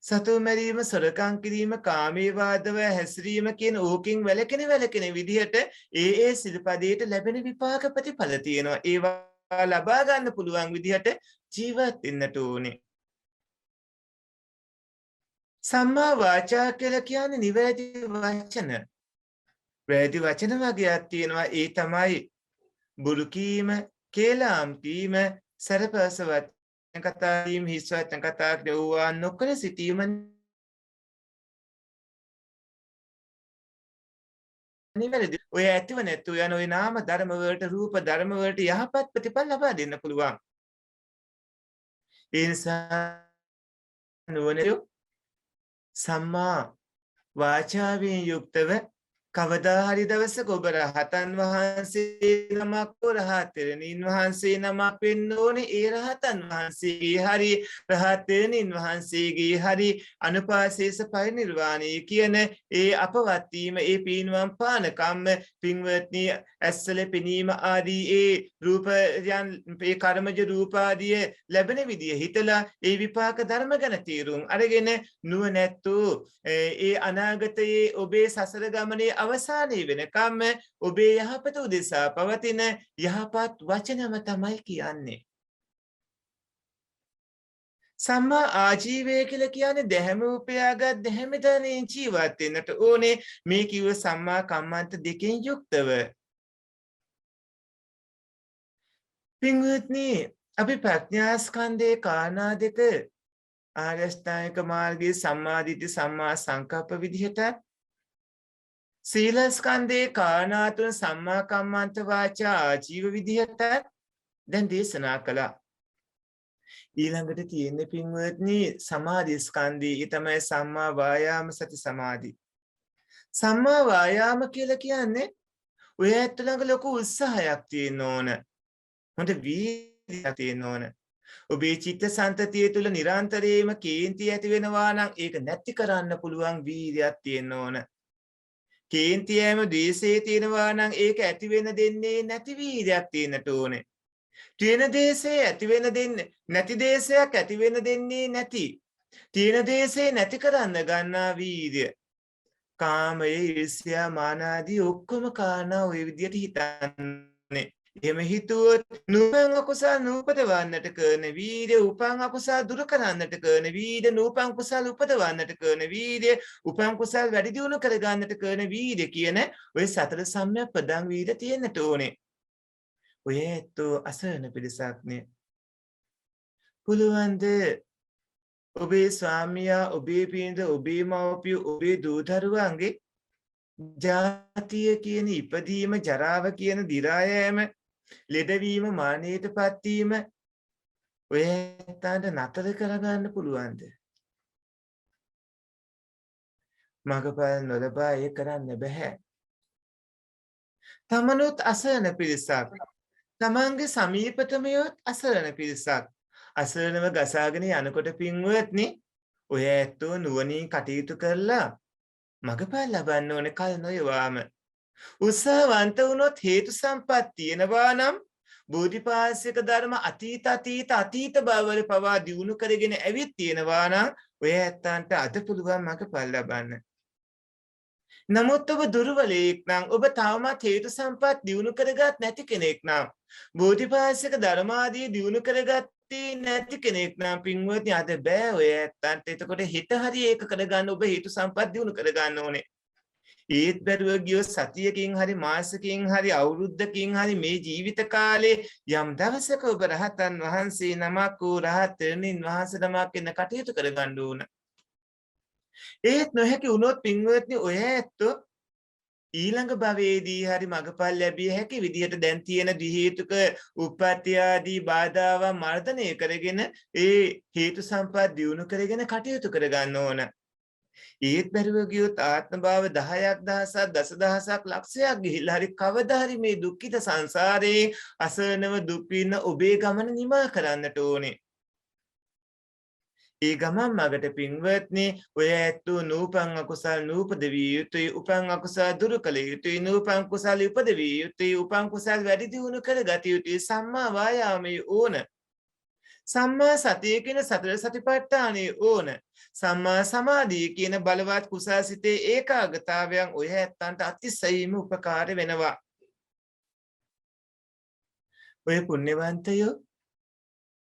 සතුන් මැරීම, සොරකම් කිරීම, කාමේවාදව හැසිරීම කියන ඕකෙන් වැළකෙන විදිහට ඒ සිල්පදයට ලැබෙන විපාක ප්‍රතිඵල තියෙනවා. ඒවා ලබා ගන්න පුළුවන් විදිහට ජීවත් වෙන්නට ඕනේ. සම්මා වාචා කියලා කියන්නේ නිවැරදි වචන. වැරදි වචන වගේක් තියෙනවා. ඒ තමයි බුරු කීම, කේලාම් කීම, සරපස වචන කතා කීම, හිස් වචන කතා කියුවා නොකර සිටීම නිවැරදි. ඔය ඇතිව නැතු යන ඔය නාම ධර්ම වලට, රූප ධර්ම වලට යහපත් ප්‍රතිඵල ලබා දෙන්න පුළුවන්. ඒ නිසා නුවණැත්තෝ සම්මා වාචාවෙන් යුක්තව කවදා හරි දවසක ඔබ රහතන් වහන්සේ නමක් හෝ රහත් තෙරණින් වහන්සේ නමක් වෙන්න ඕනේ. ඒ රහතන් වහන්සේගේ හරි රහත් තෙරණින් වහන්සේගේ හරි අනුපාසේස පරිනිර්වාණය කියන ඒ අපවත් වීම, ඒ පින්වම් පාන කම්ම පින්වත්නි ඇස්සල පෙනීම ආදී ඒ රූපයන්, ඒ කර්මජ රූප ආදී ලැබෙන විදිය හිතලා ඒ විපාක ධර්ම ගැන තීරුම් අරගෙන නුවණැත්තෝ ඒ අනාගතයේ ඔබේ සසර ගමනේ අවසානයේ වෙනකම් ඔබේ යහපත උදෙසා පවතින යහපත් වචනම තමයි කියන්නේ. සම්මා ආජීවය කියලා කියන්නේ දැහැම උපයාගත් දැහැම ධනෙන් ජීවත් වෙන්නට ඕනේ. මේ කිව්ව සම්මා කම්මන්ත දෙකෙන් යුක්තව. පින්වත්නි, අපි ප්‍රඥා ස්කන්ධයේ කාරණා දෙක ආර්ය අෂ්ටාංගික මාර්ගයේ සම්මා දිට්ඨි සම්මා සංකප්ප විදිහට, සීල ස්කන්ධයේ කාරණා තුන සම්මා කම්මන්ත වාචා ආජීව විදිහට දැන් දේශනා කළා. ඊළඟට තියෙන්නේ පින්වත්නි සමාධි ස්කන්ධය. ඒ තමයි සම්මා වායාම සති සමාධි. සම්මා වායාම කියලා කියන්නේ ඔය ඇත්ත ළඟ ලොකු උත්සාහයක් තියෙන්න ඕන. හොඳ වීර්යයක් තියෙන්න ඕන. ඔබේ චිත්ත සංතතිය තුළ නිරන්තරයෙන්ම කේන්ති ඇති වෙනවා නම් ඒක නැති කරන්න පුළුවන් වීර්යයක් තියෙන්න ඕන. කේන්තියම ද්වේෂය තියෙනවා නම් ඒක ඇති වෙන දෙන්නේ නැති වීර්යයක් තියෙන්නට ඕනේ. තියෙන දේශේ ඇති වෙන දෙන්නේ නැති දේශයක් ඇති වෙන දෙන්නේ නැති. තියෙන දේශේ නැති කරන්න ගන්නා වීර්ය. කාමයේ ඊර්ෂ්‍යා මාන ආදී ඔක්කොම කාරණා ওই විදිහට හිතන්නේ. එහෙම හිතුවොත් නූපන් අකුසල් නූපදවන්නට කරන වීර්ය, උපන් අකුසල් දුරු කරන්නට කරන වීර්ය, නූපන් කුසල් උපදවන්නට කරන වීර්ය, උපන් කුසල් වැඩි දියුණු කර ගන්නට කරන වීර්ය කියන ওই සතර සම්‍යක් ප්‍රදන් වීර්ය තියෙන්නට ඕනේ. ඔය ඇත්තෝ අසරණ පිරිසක්නේ. පුළුවන්ද ඔබේ ස්වාමියා, ඔබේ පිරිඳ, ඔබේ මව්පිය, ඔබේ දූ දරුවන්ගේ ජාතිය කියන ඉපදීම, ජරාව කියන දි รา යෑම, ලෙඩවීම, මරණයටපත් වීම ඔය ඇත්තන්ට නතර කරගන්න පුළුවන්ද? මගපල් නොලබා ඒ කරන්න බෑ. තමනුත් අසරණ පිරිසක්. තමන්ගේ සමීපතමයොත් අසරණ පිරිසක්. අසරණව ගසාගෙන යනකොට පින්වත්නි, ඔය ඇත්තෝ නුවණින් කටයුතු කරලා මගපල් ලබන්න ඕනේ කල් නොයවාම. උත්සාහවන්ත වුණොත් හේතු සම්පත් තියෙනවා නම් බෝධිපාශික ධර්ම අතීත බවවල පවා දියුණු කරගෙන ඇවිත් තියෙනවා නම් ඔය ඇත්තන්ට අද පුළුවන් මගපල් ලබන්න. නමුත් ඔබ දුර්වලයෙක් නම්, ඔබ තවමත් හේතු සම්පත් දියුණු කරගත් නැති කෙනෙක් නම්, බෝධිපාශික ධර්මාදී දියුණු කරගත්තේ නැති කෙනෙක් නම් පින්වත්නි අද බෑ ඔය ඇත්තන්ට. එතකොට හිත හරි ඒක කරගන්න ඔබ හේතු සම්පත් දියුණු කරගන්න ඕනේ. ඒත් බැරුව ගියොත් සතියකින් හරි මාසකින් හරි අවුරුද්දකින් හරි මේ ජීවිත කාලේ යම් දවසක ඔබ රහතන් වහන්සේ නමක් වූ රහත් තෙරණින් වහන්සේ නමක් වෙන කටයුතු කරගන්න ඕන. ඒත් නොහැකි වුණොත් පින්වත්නි ඔය ඇත්තෝ ඊළඟ භවයේදී හරි මගපල් ලැබිය හැකි විදිහට දැන් තියෙන දි හේතුක උප්පත්ති ආදී බාධාවන් මර්ධනය කරගෙන ඒ හේතු සම්පත් දියුණු කරගෙන කටයුතු කරගන්න ඕන. ඒත් බැරුව ගියොත් ආත්ම භාව 10ක් දහසක් දසදහසක් ලක්ෂයක් ගිහිල්ලා හරි කවදා හරි මේ දුක්ඛිත සංසාරේ අසරණව දුක් විඳ ඔබේ ගමන නිමා කරන්නට ඕනේ. ඒ ගමන් මගට පින්වත්නි ඔය ඇත්තෝ නූපන් අකුසල් නූපද විය යුතුයි, උපන් අකුසල් දුරු කළ යුතුයි, නූපන් කුසල් උපද විය යුතුයි, උපන් කුසල් වැඩි දියුණු කරගත යුතුයි. සම්මා වායාමයේ ඕන. සම්මා සතිය කියන සතර සතිපට්ඨානයේ ඕන. සම්මා සමාධිය කියන බලවත් කුසාසිතේ ඒකාග්‍රතාවයන් ඔය ඇත්තන්ට අතිශයින්ම උපකාර වෙනවා. ඔය පුණ්‍යවන්තයෝ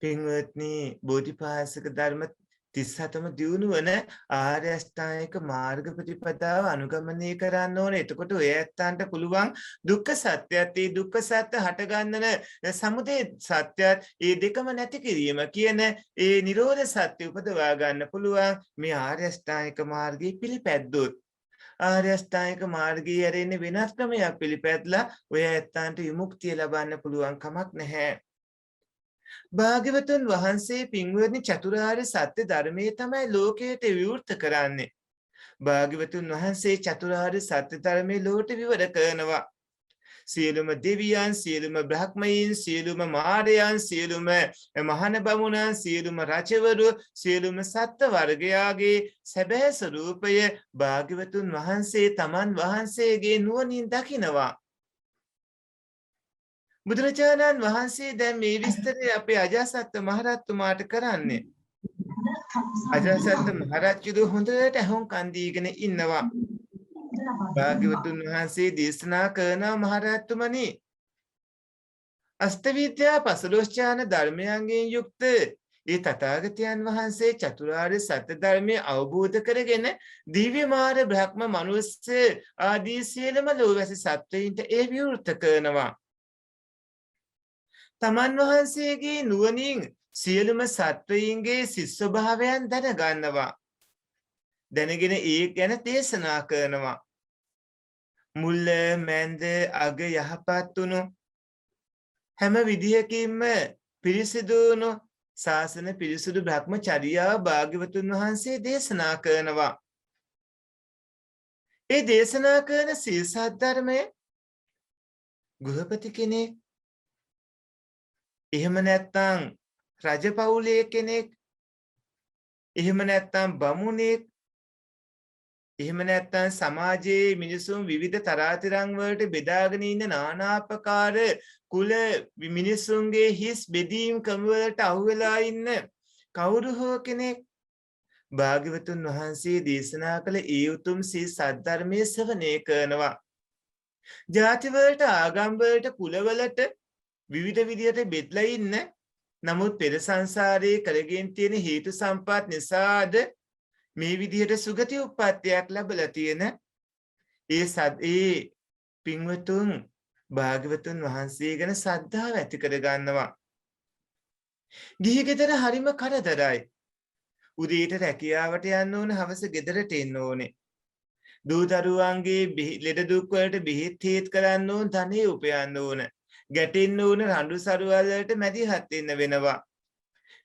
පින්වත්නි බෝධිපාශික ධර්ම 37ම දියුණු වන ආර්ය අෂ්ටාංගික මාර්ග ප්‍රතිපදාව අනුගමනය කරන්න ඕනේ. එතකොට ඔය ඇත්තන්ට පුළුවන් දුක්ඛ සත්‍යයත්, ඒ දුක්ඛ සත්‍ය හටගන්නන සමුදය සත්‍යයත්, ඒ දෙකම නැති කිරීම කියන ඒ නිරෝධ සත්‍ය උපදවා ගන්න පුළුවන් මේ ආර්ය අෂ්ටාංගික මාර්ගයේ පිළිපැද්දොත්. ආර්ය අෂ්ටාංගික මාර්ගයේ ඇරෙන්නේ වෙනස් ක්‍රමයක් පිළිපැදලා ඔය ඇත්තන්ට විමුක්තිය ලබන්න පුළුවන් කමක් නැහැ. භාග්‍යවතුන් වහන්සේ පින්වත්නි චතුරාර්ය සත්‍ය ධර්මයේ තමයි ලෝකයට විවෘත කරන්නේ. භාග්‍යවතුන් වහන්සේ චතුරාර්ය සත්‍ය ධර්මයේ ලෝකයට විවර කරනවා. සියලුම දෙවියන්, සියලුම බ්‍රහ්මයන්, සියලුම මාරයන්, සියලුම මහාන බමුණන්, සියලුම රජවරු, සියලුම සත්ත්ව වර්ගයාගේ සැබෑ ස්වરૂපය භාග්‍යවතුන් වහන්සේ තමන් වහන්සේගේ නුවණින් දකිනවා. බුදුරජාණන් වහන්සේ දැන් මේ විස්තරය අපේ අජාසත් මහරජතුමාට කරන්නේ. අජාසත් මහරජු හොඳට අහුම්කන් දීගෙන ඉන්නවා. භාග්‍යවතුන් වහන්සේ දේශනා කරන මහරජතුමනි, අෂ්ටවිද්‍යා පසළොස්චාන ධර්මයන්ගෙන් යුක්ත ඒ තථාගතයන් වහන්සේ චතුරාර්ය සත්‍ය ධර්මය අවබෝධ කරගෙන දිව්‍ය මාර බ්‍රහ්ම මනුස්ස ආදී සියලුම ලෝවැසි සත්වයින්ට ඒ විවෘත කරනවා. තමන් වහන්සේගේ නුවණින් සියලුම සත්වයින්ගේ සිත් ස්වභාවයන් දැනගන්නවා. දැනගෙන ඒ ගැන දේශනා කරනවා. මුල්ල මැන්ද අග යහපත් වුණු හැම විදිහකින්ම පිරිසිදුණු ශාසන පිරිසුදු බ්‍රහ්මචර්යාව භාග්‍යවතුන් වහන්සේ දේශනා කරනවා. ඒ දේශනා කරන සීල සද්ධර්මය ගෘහපති කෙනෙක්, එහෙම නැත්නම් රජපෞලේ කෙනෙක්, එහෙම නැත්නම් බමුණෙක්, එහෙම නැත්නම් සමාජයේ මිනිසුන් විවිධ තරාතිරම් වලට බෙදාගෙන ඉන්න নানা ආකාර කුල මිනිසුන්ගේ හිස් බෙදීම් ක්‍රම වලට අහු වෙලා ඉන්න කවුරු හෝ කෙනෙක් භාග්‍යවතුන් වහන්සේ දේශනා කළ ඒ උතුම් සී සද්ධර්මයේ ශ්‍රවණය කරනවා. ජාති වලට, ආගම් වලට, කුල වලට විවිධ විදියට බෙදලා ඉන්න, නමුත් පෙර සංසාරයේ කරගෙන තියෙන හේතු සම්පත් නිසාද මේ විදිහට සුගති උප්පත්තියක් ලැබලා තියෙන ඒ පින්වතුන් භාග්‍යවතුන් වහන්සේ ගැන ශ්‍රද්ධාව ඇති කර ගන්නවා. ගිහි ගෙදර හරිම කරදරයි. උදේට රැකියාවට යන්න ඕන, හවස ගෙදරට එන්න ඕනේ. දූ දරුවන්ගේ ලෙඩ දුක් වලට බෙහෙත් හේත් කරන්න ඕන, ධනෙ උපයන්න ඕන. ගැටෙන්න ඕන රණ්ඩු සරුවල් වලට මැදිහත් වෙන්න වෙනවා.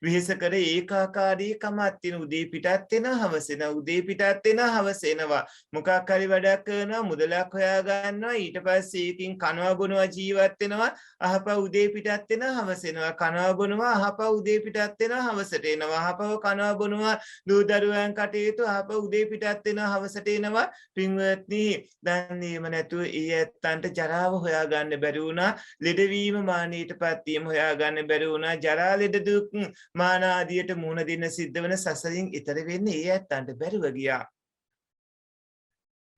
විහිස කර ඒකාකාරී කමක් තියෙන. උදේ පිටත් වෙනවා, හවස එනවා, උදේ පිටත් වෙනවා, හවස එනවා. මොකක් හරි වැඩක් කරනවා, මුදලක් හොයා ගන්නවා, ඊට පස්සේ ඒකින් කනවා බොනවා ජීවත් වෙනවා. අහපව උදේ පිටත් වෙනවා, හවස එනවා, කනවා බොනවා, අහපව උදේ පිටත් වෙනවා, හවසට එනවා. අහපව කනවා බොනවා, දූ දරුවන් කටයුතු, අහපව උදේ පිටත් වෙනවා, හවසට එනවා. පින්වත්නි, දන්නේම නැතුව ඒ ඇත්තන්ට ජරාව හොයා ගන්න බැරි වුණා. ලෙඩවීම මානීටපත් වීම හොයා ගන්න බැරි වුණා. ජරා ලෙඩ දුක් මාන ආදියට මුහුණ දෙන්න සිද්ධ වෙන සසරින් ඈතර වෙන්නේ ඒ ඇත්තන්ට බැරිව ගියා.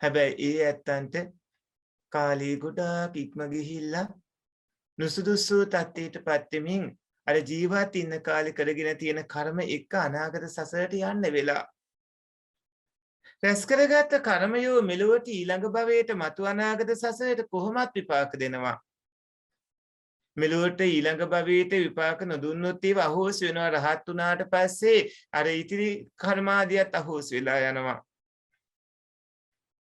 හැබැයි ඒ ඇත්තන්ට කාලේ ගොඩාක් ඉක්ම ගිහිල්ලා නුසුදුසු තත්ත්වයටපත් වෙමින් අර ජීවත් ඉන්න කාලේ කරගෙන තියෙන කර්ම එක්ක අනාගත සසරට යන්න වෙලා. රැස් කරගත්ත කර්මයෝ මෙලොවට ඊළඟ භවයට මතු අනාගත සසරට කොහොමත් විපාක දෙනවා. මෙලොවට ඊළඟ භවයට විපාක නොදුන්නොත් ඒව අහෝසි වෙනවා. රහත් වුණාට පස්සේ අර ඉතිරි කර්මාදියත් අහෝසි වෙලා යනවා.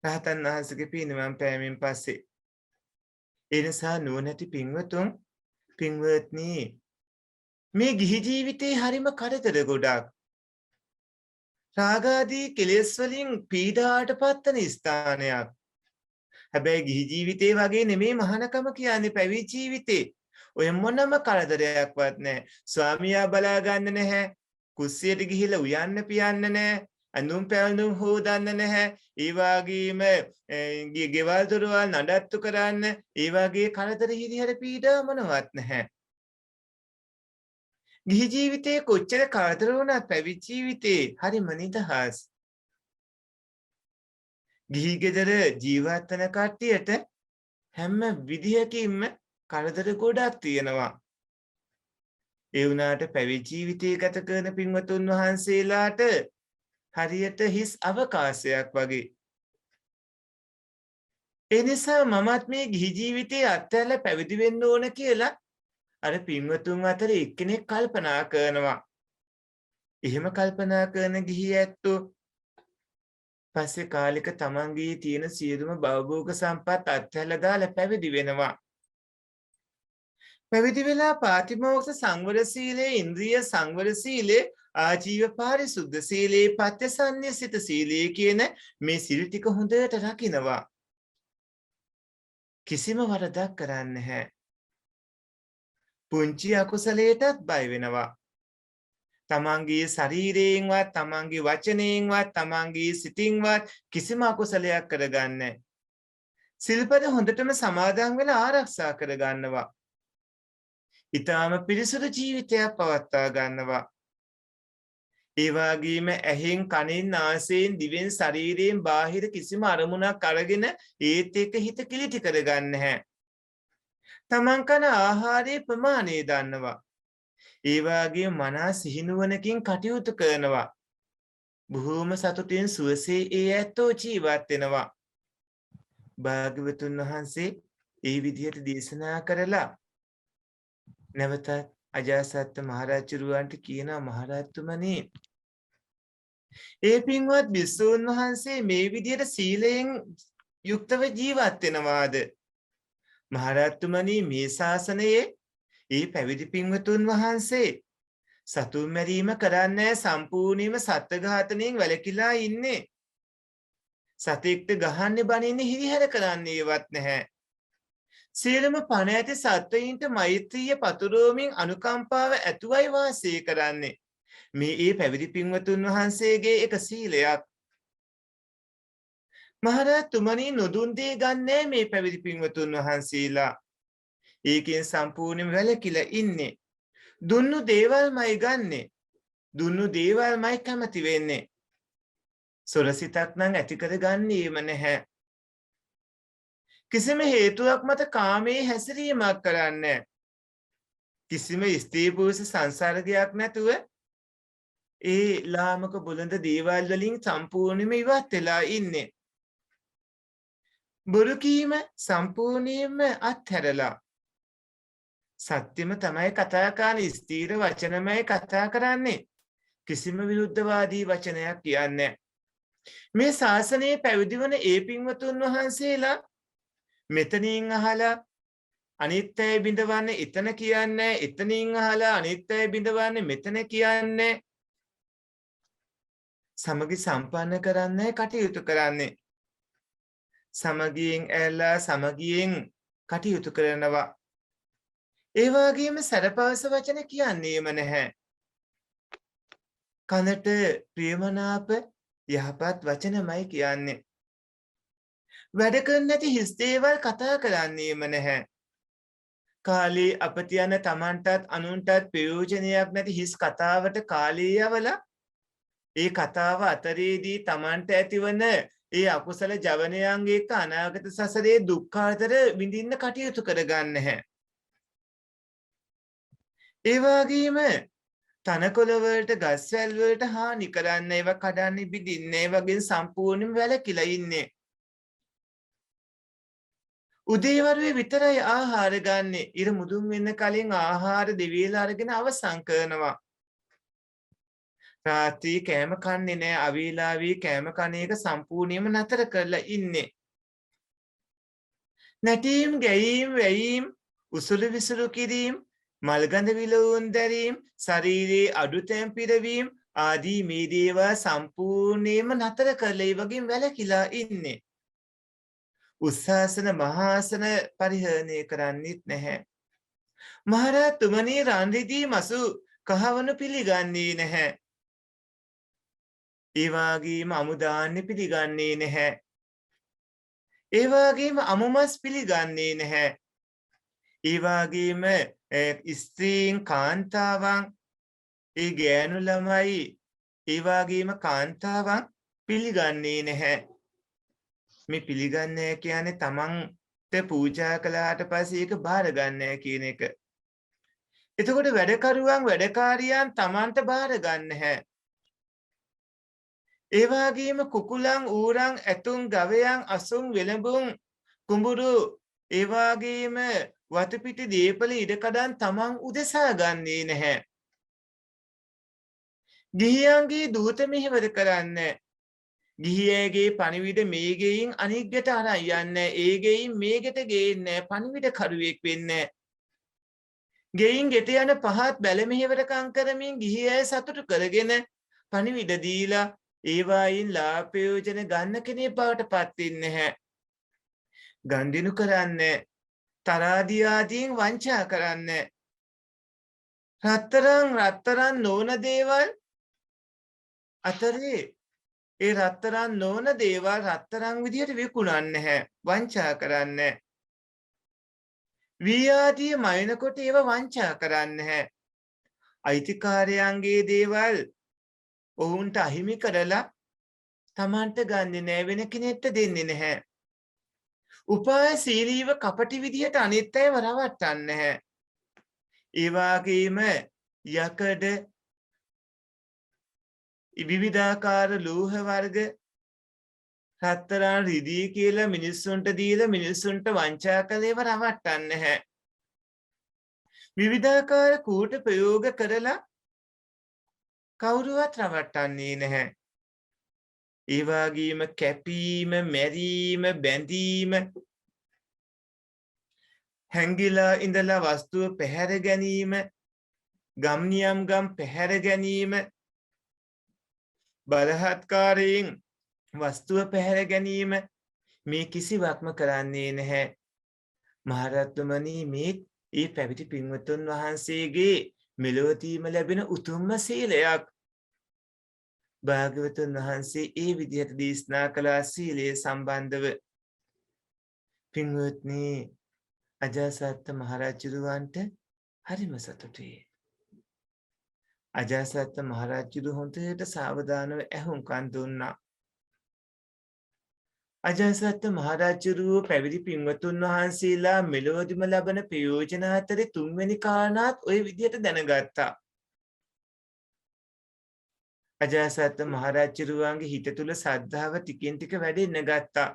රහතන් වහන්සේගේ පිරිනිවන් පෑමෙන් පස්සේ. ඒ නිසා නුවණැති පින්වත්නි, මේ ගිහි ජීවිතේ හරිම කරදර ගොඩක්. රාගාදී කෙලෙස් වලින් පීඩාවට පත්වන ස්ථානයක්. හැබැයි ගිහි ජීවිතේ වගේ නෙමෙයි මහානකම කියන්නේ, පැවිදි ජීවිතේ. ඔය මොනම කරදරයක්වත් නැහැ. ස්වාමියා බලා ගන්න නැහැ. කුස්සියට ගිහිල්ලා උයන්න පියන්න නැහැ. අඳුම් පැළඳුම් හොදන්න නැහැ. ඒ වගේම ගෙවල් දොරවල් නඩත්තු කරන්න ඒ වගේ කරදර හිරිහැර පීඩා මොනවත් නැහැ. ගිහි ජීවිතේ කොච්චර කරදර වුණත් පැවිදි ජීවිතේ හරිම නිදහස්. ගිහි ගෙදර ජීවත් වෙන කට්ටියට හැම විදිහකින්ම කරදර ගොඩක් තියෙනවා. ඒ වුණාට පැවිදි ජීවිතය ගත කරන පින්වතුන් වහන්සේලාට හරියට හිස් අවකාශයක් වගේ. ඒ නිසා මමත් මේ ගිහි ජීවිතේ අත්හැරලා පැවිදි වෙන්න ඕන කියලා අර පින්වතුන් අතර එක්කෙනෙක් කල්පනා කරනවා. එහෙම කල්පනා කරන ගිහි ඇත්තෝ පස්සේ කාලික තමන්ගේ තියෙන සියලුම භවභෝග සම්පත් අත්හැරලා දාලා පැවිදි වෙනවා. පැවිදි වෙලා පාතිමෝක්ෂ සංවර සීලේ, ඉන්ද්‍රිය සංවර සීලේ, ආජීව පාරිශුද්ධ සීලේ, පත්‍යසන්නිසිත සීලේ කියන මේ සීල් ටික හොඳට රකින්නවා. කිසිම වරදක් කරන්නේ නැහැ. පුංචි අකුසලයටත් බය වෙනවා. තමන්ගේ ශරීරයෙන්වත්, තමන්ගේ වචනයෙන්වත්, තමන්ගේ සිතින්වත් කිසිම අකුසලයක් කරගන්නේ නැහැ. සිල්පද හොඳටම සමාදන් වෙලා ආරක්ෂා කරගන්නවා. ඊටාම පිරිසුදු ජීවිතයක් පවත්වා ගන්නවා. ඒ වගේම ඇහෙන්, කනෙන්, නාසයෙන්, දිවෙන්, ශරීරයෙන් බාහිර කිසිම අරමුණක් අරගෙන ඒත් එක්ක හිත කිලිටි කරගන්නේ නැහැ. තමන් කන ආහාරයේ ප්‍රමාණය දන්නවා. ඒ වගේම මනස සිහිනුවණකින් කටයුතු කරනවා. බොහෝම සතුටින් සුවසේ ඒ ඇත්තෝ ජීවත් වෙනවා. භාග්‍යවතුන් වහන්සේ ඒ විදිහට දේශනා කරලා නැවතත් අජාසත් මහරජුරවන්ට කියනවා මහරජතුමනි ඒ පින්වත් භික්ෂූන් වහන්සේ මේ විදිහට සීලයෙන් යුක්තව ජීවත් වෙනවාද? මහරජතුමනි මේ ශාසනයේ ඒ පැවිදි පින්වතුන් වහන්සේ සතුන් මැරීම කරන්නේ සම්පූර්ණයෙන්ම සත්ත්ව ඝාතනයෙන් වැළකීලා ඉන්නේ. සතෙක්ට ගහන්නේ බනින්නේ හිරිහැර කරන්නේවත් නැහැ. සියලුම පණ ඇති සත්වයින්ට මෛත්‍රිය පතුරවමින් අනුකම්පාව ඇතුවයි වාසය කරන්නේ. මේ ඒ පැවිදි පින්වතුන් වහන්සේගේ එක සීලයක්. මහරජතුමනි නොදුන් දේ ගන්නෑ මේ පැවිදි පින්වතුන් වහන්සේලා. ඒකෙන් සම්පූර්ණයෙන්ම වැළකීලා ඉන්නේ. දුන්නු දේවල්මයි ගන්නෙ. දුන්නු දේවල්මයි කැමති වෙන්නේ. සොරසිතක් නම් ඇති කරගන්නේම නැහැ. කිසිම හේතුවක් මත කාමයේ හැසිරීමක් කරන්නේ. කිසිම ස්ත්‍රී පුරුෂ සංසර්ගයක් නැතුව ඒ ලාමක බුලඳ දේවල් වලින් සම්පූර්ණයෙන්ම ඉවත් වෙලා ඉන්නේ. බොරු කීම සම්පූර්ණයෙන්ම අත්හැරලා සත්‍යම තමයි කතා කරන්නේ. ස්ථීර වචනමයි කතා කරන්නේ. කිසිම විරුද්ධවාදී වචනයක් කියන්නේ. මේ ශාසනයේ පැවිදි වන ඒ පින්වතුන් වහන්සේලා මෙතනින් අහලා අනිත්‍ය බිඳවන්නේ එතන කියන්නේ, එතනින් අහලා අනිත්‍ය බිඳවන්නේ මෙතන කියන්නේ. සමගි සම්පන්න කරන්නේ කටයුතු කරන්නේ. සමගියෙන් ඇල්ලා සමගියෙන් කටයුතු කරනවා. ඒ වගේම සරපවස වචන කියන්නේම නැහැ. කනට ප්‍රියමනාප යහපත් වචනමයි කියන්නේ. වැඩ කරන්නේ නැති හිස් දේවල් කතා කරන්නේම නැහැ. කාලේ අපති යන තමන්ටත් අනුන්ටත් ප්‍රයෝජනයක් නැති හිස් කතාවට කාලය යවලා ඒ කතාව අතරේදී තමන්ට ඇතිවන ඒ අකුසල ජවනයන් එක්ක අනාගත සසරේ දුක්ඛාතර විඳින්න කටයුතු කරගන්න නැහැ. ඒ වගේම තනකොළ වලට ගස්වැල් වලට හානි කරන්න ඒවා කඩන්නේ බිඳින්නේ වගේ සම්පූර්ණයෙන්ම වැළකීලා ඉන්නේ. උදේවරුේ විතරයි ආහාර ගන්නෙ. ඉර මුදුන් වෙන්න කලින් ආහාර දෙවියලා අරගෙන අවසන් කරනවා. රාත්‍රී කෑම කන්නේ නැහැ. අවීලාවී කෑම කන එක සම්පූර්ණයෙන්ම නතර කරලා ඉන්නේ. නැටීම්, ගැයීම්, වැයීම්, උසුළු විසුළු කිරීම, මල්ගඳ විලවුන් දැරීම, ශරීරයේ අඩුතැන් පිරවීම ආදී මේ දේවල් සම්පූර්ණයෙන්ම නතර කරලා ඒ වගේම වැළකීලා ඉන්නේ. උස්සාසන මහාසන පරිහරණය කරන්නේත් නැහැ. මහරජතුමනි රන් රිදී මසු කහවණු පිළිගන්නේ නැහැ. ඒ වගේම අමුදාන්නේ පිළිගන්නේ නැහැ. ඒ වගේම අමුමස් පිළිගන්නේ නැහැ. ඒ වගේම ස්ත්‍රීන් කාන්තාවන් ඒ ගෑනු ළමයි ඒ වගේම කාන්තාවන් පිළිගන්නේ නැහැ. මේ පිළිගන්නේ කියන්නේ තමන්ට පූජා කළාට පස්සේ ඒක බාර ගන්නෑ කියන එක. එතකොට වැඩකරුවන් වැඩකාරියන් තමන්ට බාර ගන්න නැහැ. ඒ වගේම කුකුලන් ඌරන් ඇතුන් ගවයන් අසුන් වෙළඹුන් කුඹුරු ඒ වගේම වතුපිටි දීපල ඉඩකඩම් තමන් උදෙසා ගන්නේ නැහැ. ගිහියන්ගේ දූත මෙහෙවර කරන්නේ. ගිහියගේ පණිවිඩ මේ ගෙයින් අනිග්ගට අරන් යන්නේ. ඒ ගෙයින් මේකට ගේන්නේ. පණිවිඩ කරුවෙක් වෙන්නේ. ගෙයින් ගෙට යන පහත් බැල මෙහෙවරකම් කරමින් ගිහියය සතුටු කරගෙන පණිවිඩ දීලා ඒවායින් ලාභ ප්‍රයෝජන ගන්න කෙනෙක් බවට පත් වෙන්නේ නැහැ. ගන්දිනු කරන්නේ. තරාදී ආදීන් වංචා කරන්නේ. රත්තරන් නොවන දේවල් අතරේ ඒ රත්තරන් නොවන දේවල් රත්තරන් විදියට විකුණන්නේ නැහැ. වංචා කරන්නේ. වී ආදී මයින්කොට ඒව වංචා කරන්නේ නැහැ. අයිතිකාරයන්ගේ දේවල් ඔවුන්ට අහිමි කරලා තමන්ට ගන්නෙ නැහැ. වෙන කෙනෙක්ට දෙන්නේ නැහැ. උපායශීලීව කපටි විදියට අනිත් අයව රවට්ටන්නේ නැහැ. ඒ වගේම යකඩ විවිධාකාර ලෝහ වර්ග රත්තරන් රිදී කියලා මිනිස්සුන්ට දීලා මිනිස්සුන්ට වංචා කළේව රවට්ටන්නේ නැහැ. විවිධාකාර කූට ප්‍රයෝග කරලා කවුරුවත් රවට්ටන්නේ නැහැ. ඒ වගේම කැපීම, මැරීම, බැඳීම, හැංගිලා ඉඳලා වස්තුව පැහැර ගැනීම, ගම් නියම් ගම් පැහැර ගැනීම, බලහත්කාරයෙන් වස්තුව පැහැර ගැනීම මේ කිසිවක්ම කරන්නේ නැහැ. මහරත්තුමනි මේ ඒ පැවිදි පින්වතුන් වහන්සේගේ මෙලොවදීම ලැබෙන උතුම්ම සීලයක්. භාග්‍යවතුන් වහන්සේ ඒ විදිහට දේශනා කළ සීලය සම්බන්ධව පින්වත්නි අජාසත් මහරජුරවන්ට හරිම සතුටුයි. අජාසත් මහරජුරු හොඳට සාවධානව ඇහුම්කන් දුන්නා. අජාසත් මහරජුරුව පැවිදි පින්වතුන් වහන්සේලා මෙලොවදීම ලබන ප්‍රයෝජන අතරේ තුන්වෙනි කාරණාත් ওই විදිහට දැනගත්තා. අජාසත් මහරජුරුවන්ගේ හිත තුල ශ්‍රද්ධාව ටිකෙන් ටික වැඩෙන්න ගත්තා.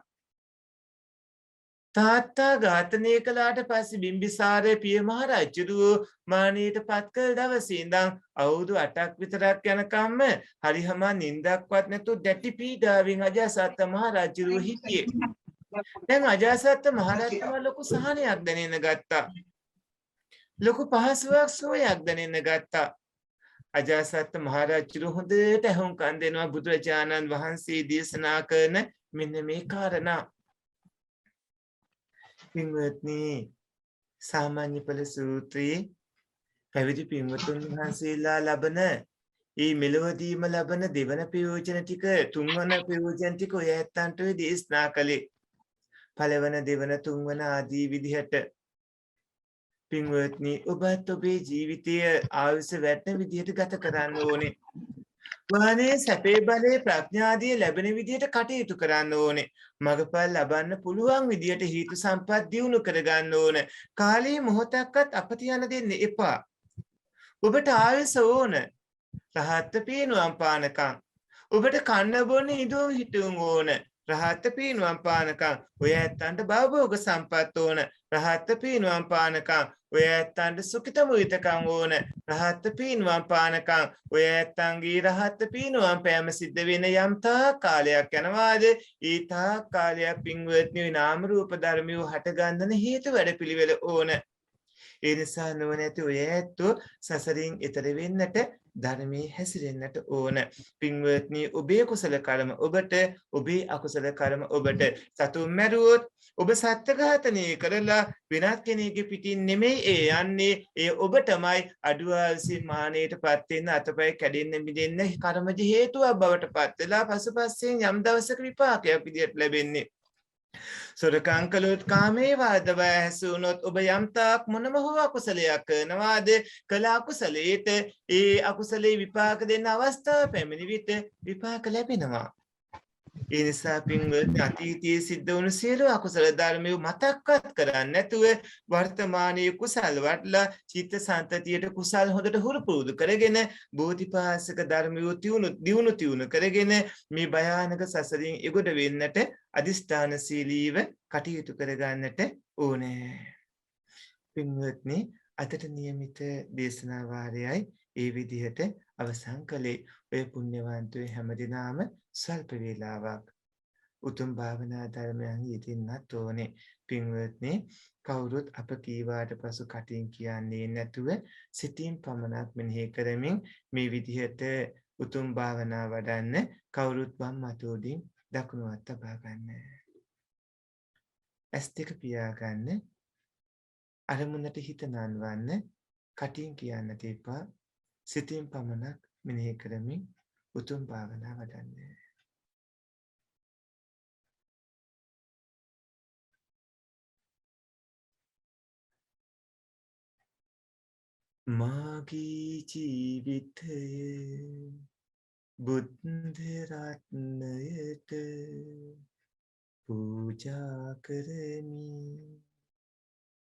තාත්තා ඝාතනය කළාට පස්සේ බිම්බිසාර පිය මහරජුරුව මානයට පත් කළ දවසේ ඉඳන් අවුරුදු 8ක් විතරක් යනකම්ම හරිහම නිින්දක්වත් නැතුව දැටි පීඩාවෙන් අජාසත් මහරජුරුව හිටියේ. දැන් අජාසත් මහරජතුමා ලොකු සහනයක් දැනෙන්න ගත්තා. ලොකු පහසුවක් සෝයක් දැනෙන්න ගත්තා. අජාසත් මහරජුරුව හොඳට අහුම්කන් දෙනවා බුදුරජාණන් වහන්සේ දේශනා කරන මෙන්න මේ කාරණා. පින්වත්නි සාමාන්‍ය ඵල සූත්‍රයේ පැවිදි පින්වතුන් වහන්සේලා ලබන මේ මෙලොවදීම ලබන දෙවන ප්‍රයෝජන ටික තුන්වන ප්‍රයෝජන ටික ඔය ඇත්තන්ට දේශනා කළේ. පළවන දෙවන තුන්වන ආදී විදිහට පින්වත්නි ඔබත් ඔබේ ජීවිතය ආයුෂ වැඩෙන විදිහට ගත කරන්න ඕනේ. වානේ සැපේ බලේ ප්‍රඥාදිය ලැබෙන විදිහට කටයුතු කරන්න ඕනේ. මගපල් ලබන්න පුළුවන් විදිහට හේතු සම්පත් දියුණු කරගන්න ඕන. කාලේ මොහොතක්වත් අපති යන දෙන්න එපා. ඔබට ආයුෂ ඕන. රහත් පීනුවම් පානකම්. ඔබට කන්න බොන්න ඉදුම් හිටුම් ඕන. රහත් පීනුවම් පානකම්. ඔය ඇත්තන්ට භවභෝග සම්පත් ඕන. රහත් පීනුවම් පානකම්. ඔය ඇත්තන්ට සුඛිත මුවිතකම් ඕන. රහත් පීනුවම් පානකම්. ඔය ඇත්තන්ගේ රහත් පීනුවම් පෑම සිද්ධ වෙන යම් තා කාලයක් යනවාද ඒ තා කාලයක් පින්වත්නි නාම රූප ධර්මිය හට ගන්නන හේතු වැඩපිළිවෙල ඕන. ඒ නිසා නුවණැති ඔය ඇත්තෝ සසරින් එතර වෙන්නට ධර්මයේ හැසිරෙන්නට ඕන. පින්වත්නි ඔබේ කුසල කර්ම ඔබට, ඔබේ අකුසල කර්ම ඔබට. සතුන් මැරුවොත් ඔබ සත්‍ය ඝාතනය කරලා වෙනත් කෙනෙකුගේ පිටින් නෙමෙයි ඒ යන්නේ. ඒ ඔබටමයි අඩුවාසින් මානෙටපත් වෙන්න අතපය කැඩෙන්න මිදෙන්න කර්මජ හේතුවක් බවට පත් වෙලා පසුපසෙන් යම් දවසක විපාකයක් විදියට ලැබෙන්නේ. සොරකම් කළොත් කාමේ වාදව හැසුනොත් ඔබ යම් තාක් මොනම හෝ අකුසලයක් කරනවාද කළ අකුසලයට ඒ අකුසලේ විපාක දෙන්න අවස්ථාව පැමිණි විට විපාක ලැබෙනවා. ඒ නිසා පින්වත්නි අතීතයේ සිද්ධ වුණු සියලු අකුසල ධර්මය මතක්වත් කරන්නේ නැතුව වර්තමානයේ කුසල් වඩලා චිත්ත සන්තතියට කුසල් හොඳට හුරු පුරුදු කරගෙන බෝධිපාසක ධර්මය දියුණු කරගෙන මේ භයානක සසරින් එගොඩ වෙන්නට අදිෂ්ඨානශීලීව කටයුතු කරගන්නට ඕනේ. පින්වත්නි අදට නියමිත දේශනා වාරයයි ඒ විදිහට අවසන් කළේ. ඔය පුණ්‍යවන්තයෝ හැමදිනම සල්ප වේලාවක් උතුම් භාවනා ධර්මයන් යෙදෙන්නත් ඕනේ. පින්වත්නි කවුරුත් අප කීවාට පසු කටින් කියන්නේ නැතුව සිතින් පමණක් මෙනෙහි කරමින් මේ විදිහට උතුම් භාවනා වඩන්න කවුරුත් වම් අතෝඩින් දකුණු අත තබා ගන්න. ඇස් දෙක පියාගන්න. අරමුණට හිත නංවන්න. කටින් කියන්න තේපා සිතින් පමණක් මෙනෙහි කරමින් උතුම් භාවනා වඩන්න. මාගේ ජීවිතය බුද්ධ රත්නයට පූජා කරමි.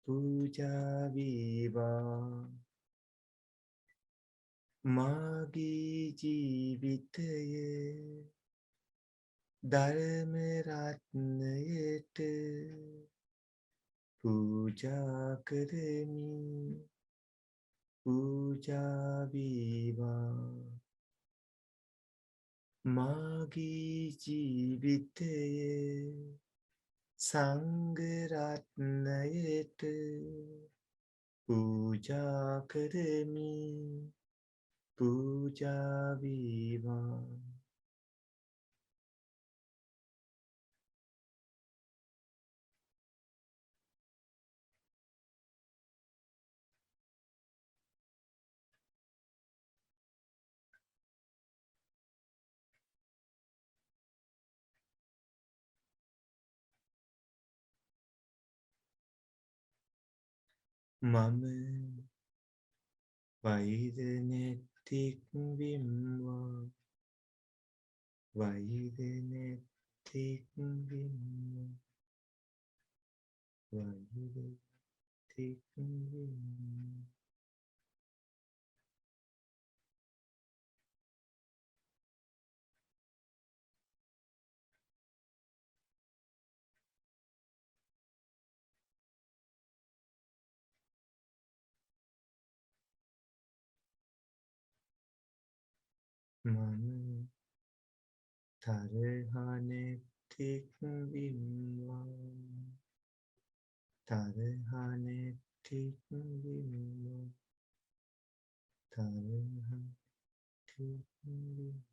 පූජා වේවා මාගේ ජීවිතයේ ධර්ම රත්නයට පූජා කරමි පූජා වේවා මාගේ ජීවිතයේ සංඝ රත්නයට පූජා කරමි පූජා වේවා මම වෛර නැත්තෙක් වෙම්වා වෛර නැත්තෙක් වෙම්වා වෛර නැත්තෙක් වෙම්වා මම තරහ නැත්තෙක් වෙම්වා තරහ නැත්තෙක් වෙම්වා තරහ නැත්තෙක් වෙම්වා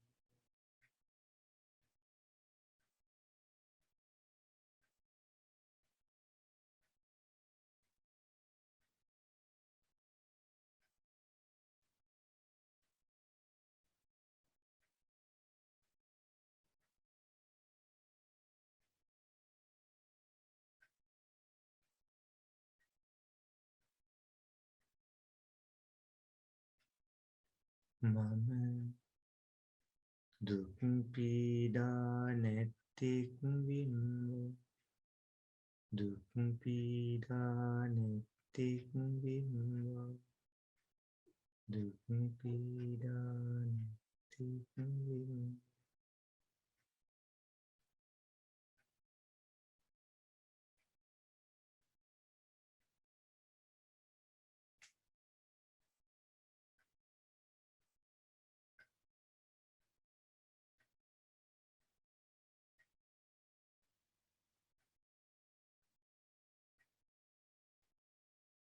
මම දුක් පීඩා නැත්තෙක් වෙම්වා දුක් පීඩා නැත්තෙක් වෙම්වා දුක් පීඩා නැත්තෙක් වෙම්වා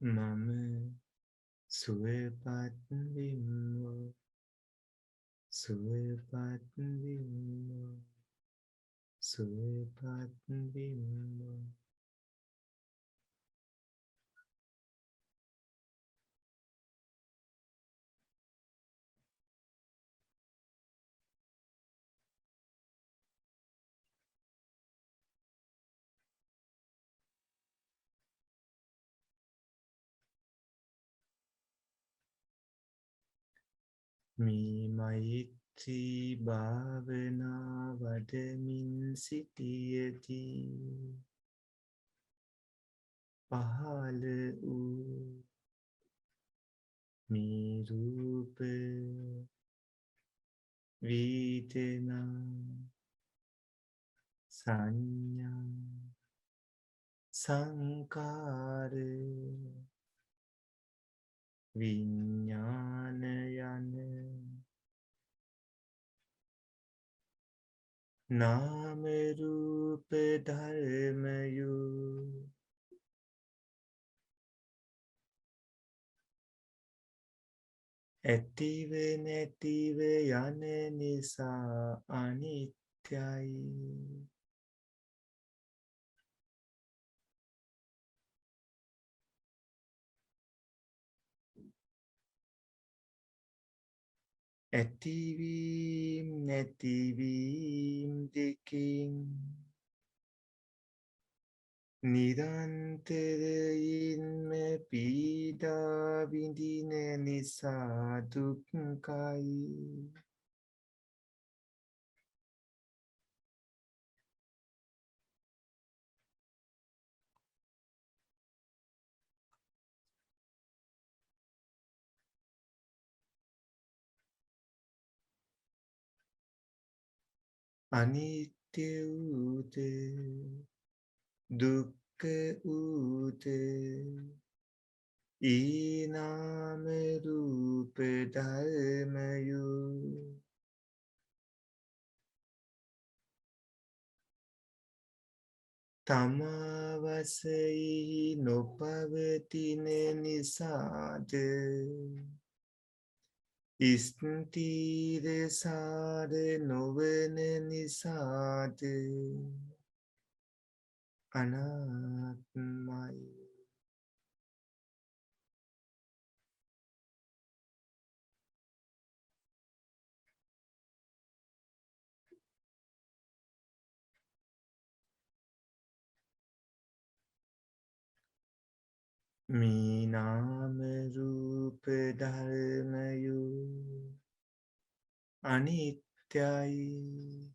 මම සුවපත් වෙම්වා සුවපත් වෙම්වා සුවපත් වෙම්වා මේ මෛත්‍රී භාවනා වඩමින් සිටියදී පහළ වූ මේ රූප වේදනා සංඥා සංකාර විඥාන යන නාම රූප ධර්මයෝ ඇතිව නැතිව යන නිසා අනිත්‍යයි ඇතිවීම නැතිවීම දෙකින් නිරන්තරයෙන්ම පීඩා විඳින නිසා දුක්ඛයි අනිත්‍ය වූත දුක්ඛ වූත ඊනාම රූප ධර්මයෝ තමා වශයෙහි නොපවතින නිසාද ස්ථිර සාර නොවන නිසාද අනාත්මයි. මේ නාම රූප ධර්මයෝ අනිත්‍යයි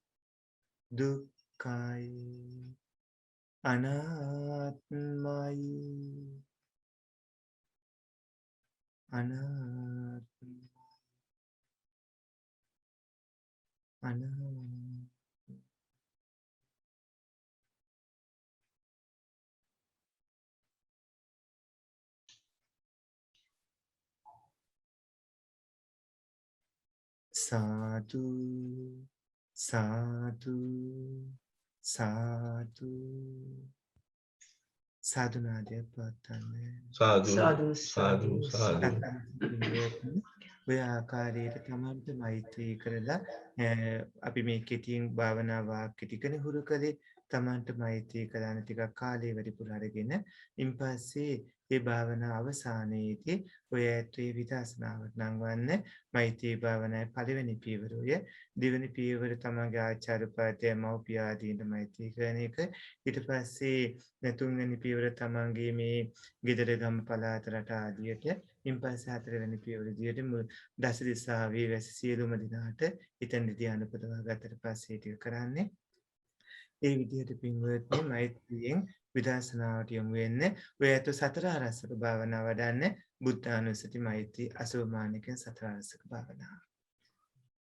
දුක්ඛයි අනාත්මයි අනාත්මයි අනාත්මයි. සාදු සාදු සාදු සාදුනාදයක් පවත්වන්න. Sadhu, sadhu, sadhu. ඔය ආකාරයට තමන්ට මෛත්‍රී කරලා අපි මේ කෙටියෙන් භාවනා වාක්‍ය ටිකනේ හුරු කරේ. තමන්ට මෛත්‍රී කරන ටිකක් කාලේ වැඩිපුර අරගෙන ඉන්පස්සේ ඒ භාවනා අවසානයේදී ඔය ඇත්තේ විදර්ශනාවට නංවන්න මෛත්‍රී භාවනාවේ පළවෙනි පියවරය. දෙවෙනි පියවර තමන්ගේ ආචාර්ය උපාධ්‍යාය මව්පිය ආදීන්ට මෛත්‍රී කරන එක. ඊට පස්සේ තුන්වෙනි පියවර තමන්ගේ මේ ගෙදර ගම පළාත රට ආදියට. ඉන්පස්සේ හතරවෙනි පියවර විදියට දස දිසාවේ වැසි සියලුම දිනාට ඉතින්දී අනුපදවා ගත්තට පස්සේ ටික කරන්නේ. ඒ විදිහට පින්වත්නි මෛත්‍රියෙන් විදර්ශනාවට යොමු වෙන්න. ඔය ඇත සතර ආරස්සක භාවනාව වඩන්න බුද්ධානුස්සති මෛත්‍රී අසෝමානිකෙන් සතර ආරස්සක භාවනාව.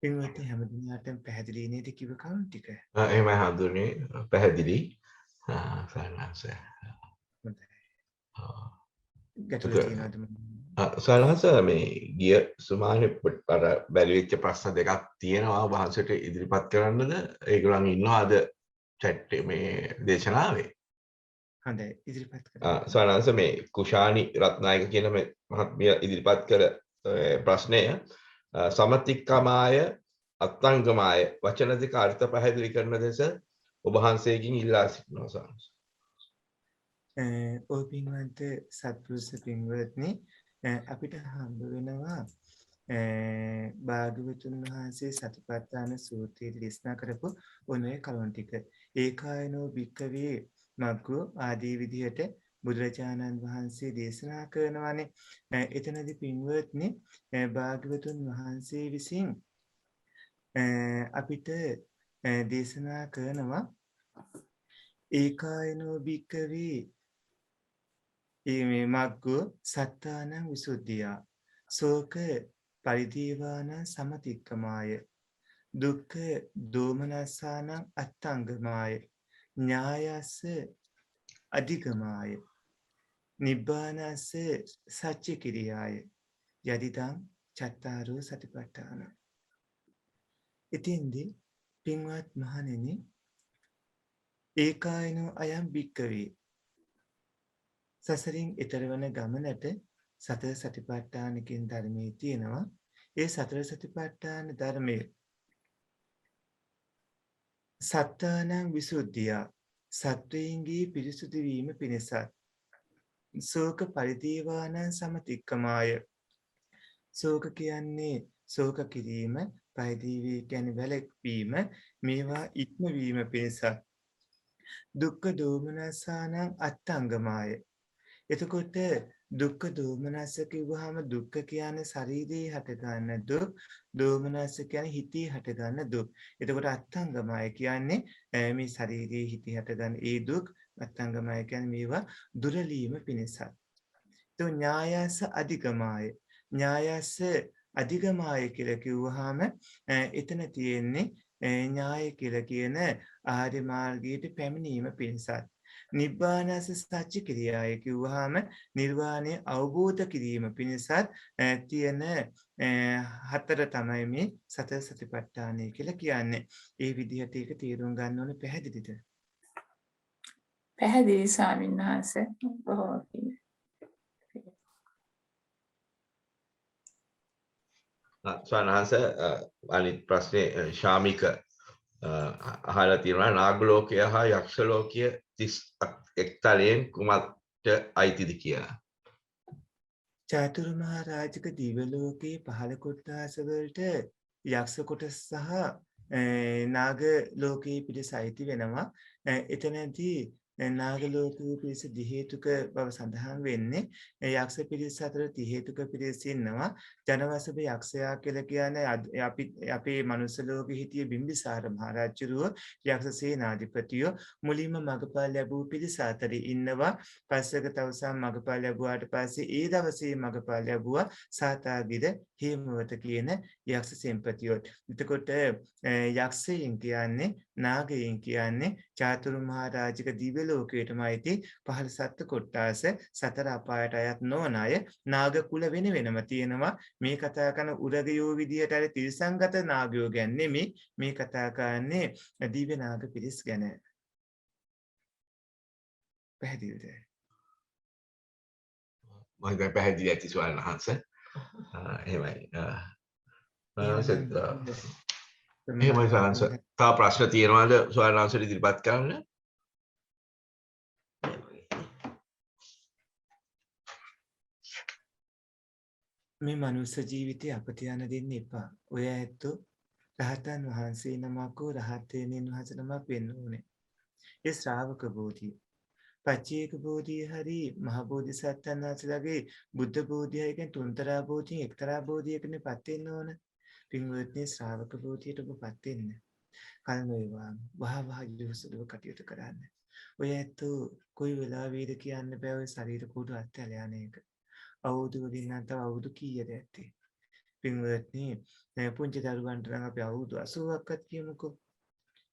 පින්වත්නි හැම දිනකටම පැහැදිලි නේද කිව්ව කවුන් ටික? එහෙමයි හඳුනේ පැහැදිලි. සාරාංශය. ගැටලු තියෙනවද? සාරාංශ මේ ගිය සුමානේ අර බැරිවෙච්ච ප්‍රශ්න දෙකක් තියෙනවා වහන්සේට ඉදිරිපත් කරන්නද? ඒගොල්ලන් ඉන්නවාද chat මේ දේශනාවේ? හොඳයි ඉදිරිපත් කරන්න. සාරාංශ මේ කුෂානි රත්නායක කියන මේ මහත්මිය ඉදිරිපත් කළ ප්‍රශ්නය සමතික්කමාය අත්ංගමාය වචන දෙක අර්ථ පැහැදිලි කරන ලෙස ඔබ වහන්සේගෙන් ඉල්ලා සිටිනවා සාරාංශ. ඔය පින්වන්ත සත්පුරුෂ පින්වත්නි අපිට හම්බ වෙනවා භාග්‍යවතුන් වහන්සේ සතිපට්ඨාන සූත්‍රයේ දේශනා කරපු ඔනේ කරුණ ටික. ඒකායනෝ භික්ඛවේ මග්ගෝ ආදී විදිහට බුදුරජාණන් වහන්සේ දේශනා කරනවානේ. එතනදී පින්වත්නි භාග්‍යවතුන් වහන්සේ විසින් අපිට දේශනා කරනවා ඒකායනෝ භික්ඛවේ මේ මග්ගෝ සත්තානං විසුද්ධියා සෝක පරිදේවාන සමතික්කමාය දුක්ඛ දෝමනස්සානං අත්තංගමාය ඥායස්ස අධිගමාය නිබ්බානස්ස සච්ච කිරියාය යදිදං චත්තාරෝ සතිපට්ඨාන. ඉතින්දී පින්වත් මහණෙනි ඒකායනෝ අයං භික්ඛවේ සසරින් ඈතර වන ගමනට සතර සතිපට්ඨානකින් ධර්මයේ තියෙනවා. ඒ සතර සතිපට්ඨාන ධර්මයේ සත්තානං විසුද්ධිය සත්වයන්ගේ පිරිසුදු වීම පිණිසත් ශෝක පරිදේවාන සමතික්කමාය ශෝක කියන්නේ ශෝක කිරීම පරිදේවී කියන්නේ වැළැක්වීම මේවා ඉක්මවීම පිණිසත් දුක්ඛ දෝමනස්සානං අත්තංගමාය. එතකොට දුක්ඛ දෝමනස්ස කිව්වහම දුක්ඛ කියන්නේ ශරීරයේ හට ගන්න දුක්, දෝමනස්ස කියන්නේ හිතේ හට ගන්න දුක්. එතකොට අත්තංගමය කියන්නේ මේ ශරීරයේ හිතේ හට ගන්න ඒ දුක්, අත්තංගමය කියන්නේ මේවා දුරලීම පිණිසත්. તો ඥායස අධිගමය. ඥායස අධිගමය කියලා කිව්වහම එතන තියෙන්නේ ඥාය කියලා කියන ආර්ය මාර්ගයට පැමිණීම පිණිසත් නිබ්බානස සත්‍ය ක්‍රියාය කිව්වහම නිර්වාණය අවබෝධ කිරීම පිණිසත් තියෙන හතර තමයි මේ සතර සතිපට්ඨානය කියලා කියන්නේ. ඒ විදිහට ඒක තේරුම් ගන්න ඕනේ. පැහැදිලිද? පැහැදිලි ස්වාමීන් වහන්සේ. බොහොම පිං. ස්වාමීන් අනිත් ප්‍රශ්නේ ශාමික අහලා තියෙනවා නාග ලෝකය හා යක්ෂ ලෝකය 31 තලයෙන් කුමක්ට අයිතිද කියලා. චාතුරු මහා රාජික දිව්‍ය ලෝකයේ පහළ කොටස වලට යක්ෂ කොටස සහ නාග ලෝකයේ පිටස අයිති වෙනවා. එතනදී නාග ලෝකයේ පිටස දි හේතුක බව සඳහන් වෙන්නේ. යක්ෂ පිරිස අතර ති හේතුක පිරිස ඉන්නවා. ජනවසබ යක්ෂයා කියලා කියන්නේ අපේ මනුස්ස ලෝකෙ හිටිය බිම්බිසාර මහ රජුරුව යක්ෂ සේනාධිපතියෝ මුලින්ම මගපල් ලැබූ පිරිස අතරේ ඉන්නවා. පස්සක තවසම් මගපල් ලැබුවාට පස්සේ ඒ දවසේ මගපල් ලැබුවා සාතාගිර හේමවත කියන යක්ෂ සෙන්පතියෝ. එතකොට යක්ෂයන් කියන්නේ නාගයන් කියන්නේ චාතුරු මහා රාජික දිව්‍ය ලෝකයටම අයිති පහළ සත්ත්ව කොට්ටාස සතර අපායට අයත් නොවන අය නාග කුල වෙන වෙනම තියෙනවා. මේ කතා කරන උරගයෝ විදියට අර තිරිසංගත නාගයෝ ගැන නෙමෙයි මේ කතා කරන්නේ දිව්‍ය නාග පිරිස් ගැන. පැහැදිලිද? මම හිතන්නේ පැහැදිලි ඇති ස්වාමීන් වහන්සේ. එහෙමයි. එහෙමයි සාංශ. තා ප්‍රශ්න තියෙනවද ස්වාමීන් වහන්සේ ඉදිරිපත් කරන්න? මේ මනුස්ස ජීවිතේ අපට යන දෙන්න එපා. ඔය ඇත්තෝ රහතන් වහන්සේ නමක් හෝ රහත් වෙනින් වහන්සේ නමක් වෙන්න ඕනේ. ඒ ශ්‍රාවක බෝධිය. පච්චේක බෝධිය හරි මහ බෝධිසත්වයන් වහන්සේලාගේ බුද්ධ බෝධිය කියන තුන්තරා බෝධියෙන් එක්තරා බෝධියකනේ පත් වෙන්න ඕන. පින්වත්නි ශ්‍රාවක බෝධියට ඔබපත් වෙන්න. කල් වේවා වහ යොසුදුව කටයුතු කරන්න. ඔය ඇත්තෝ කොයි වෙලාවෙද කියන්න බෑ ඔය ශරීර කුඩු අත්හැල යන එක. අවුරුදු වලින් නැත්නම් අවුරුදු කීයද ඇත්තේ? පින්වත්නි පුංචි දරුවන්ට නම් අපි අවුරුදු 80ක්වත් කියමුකෝ.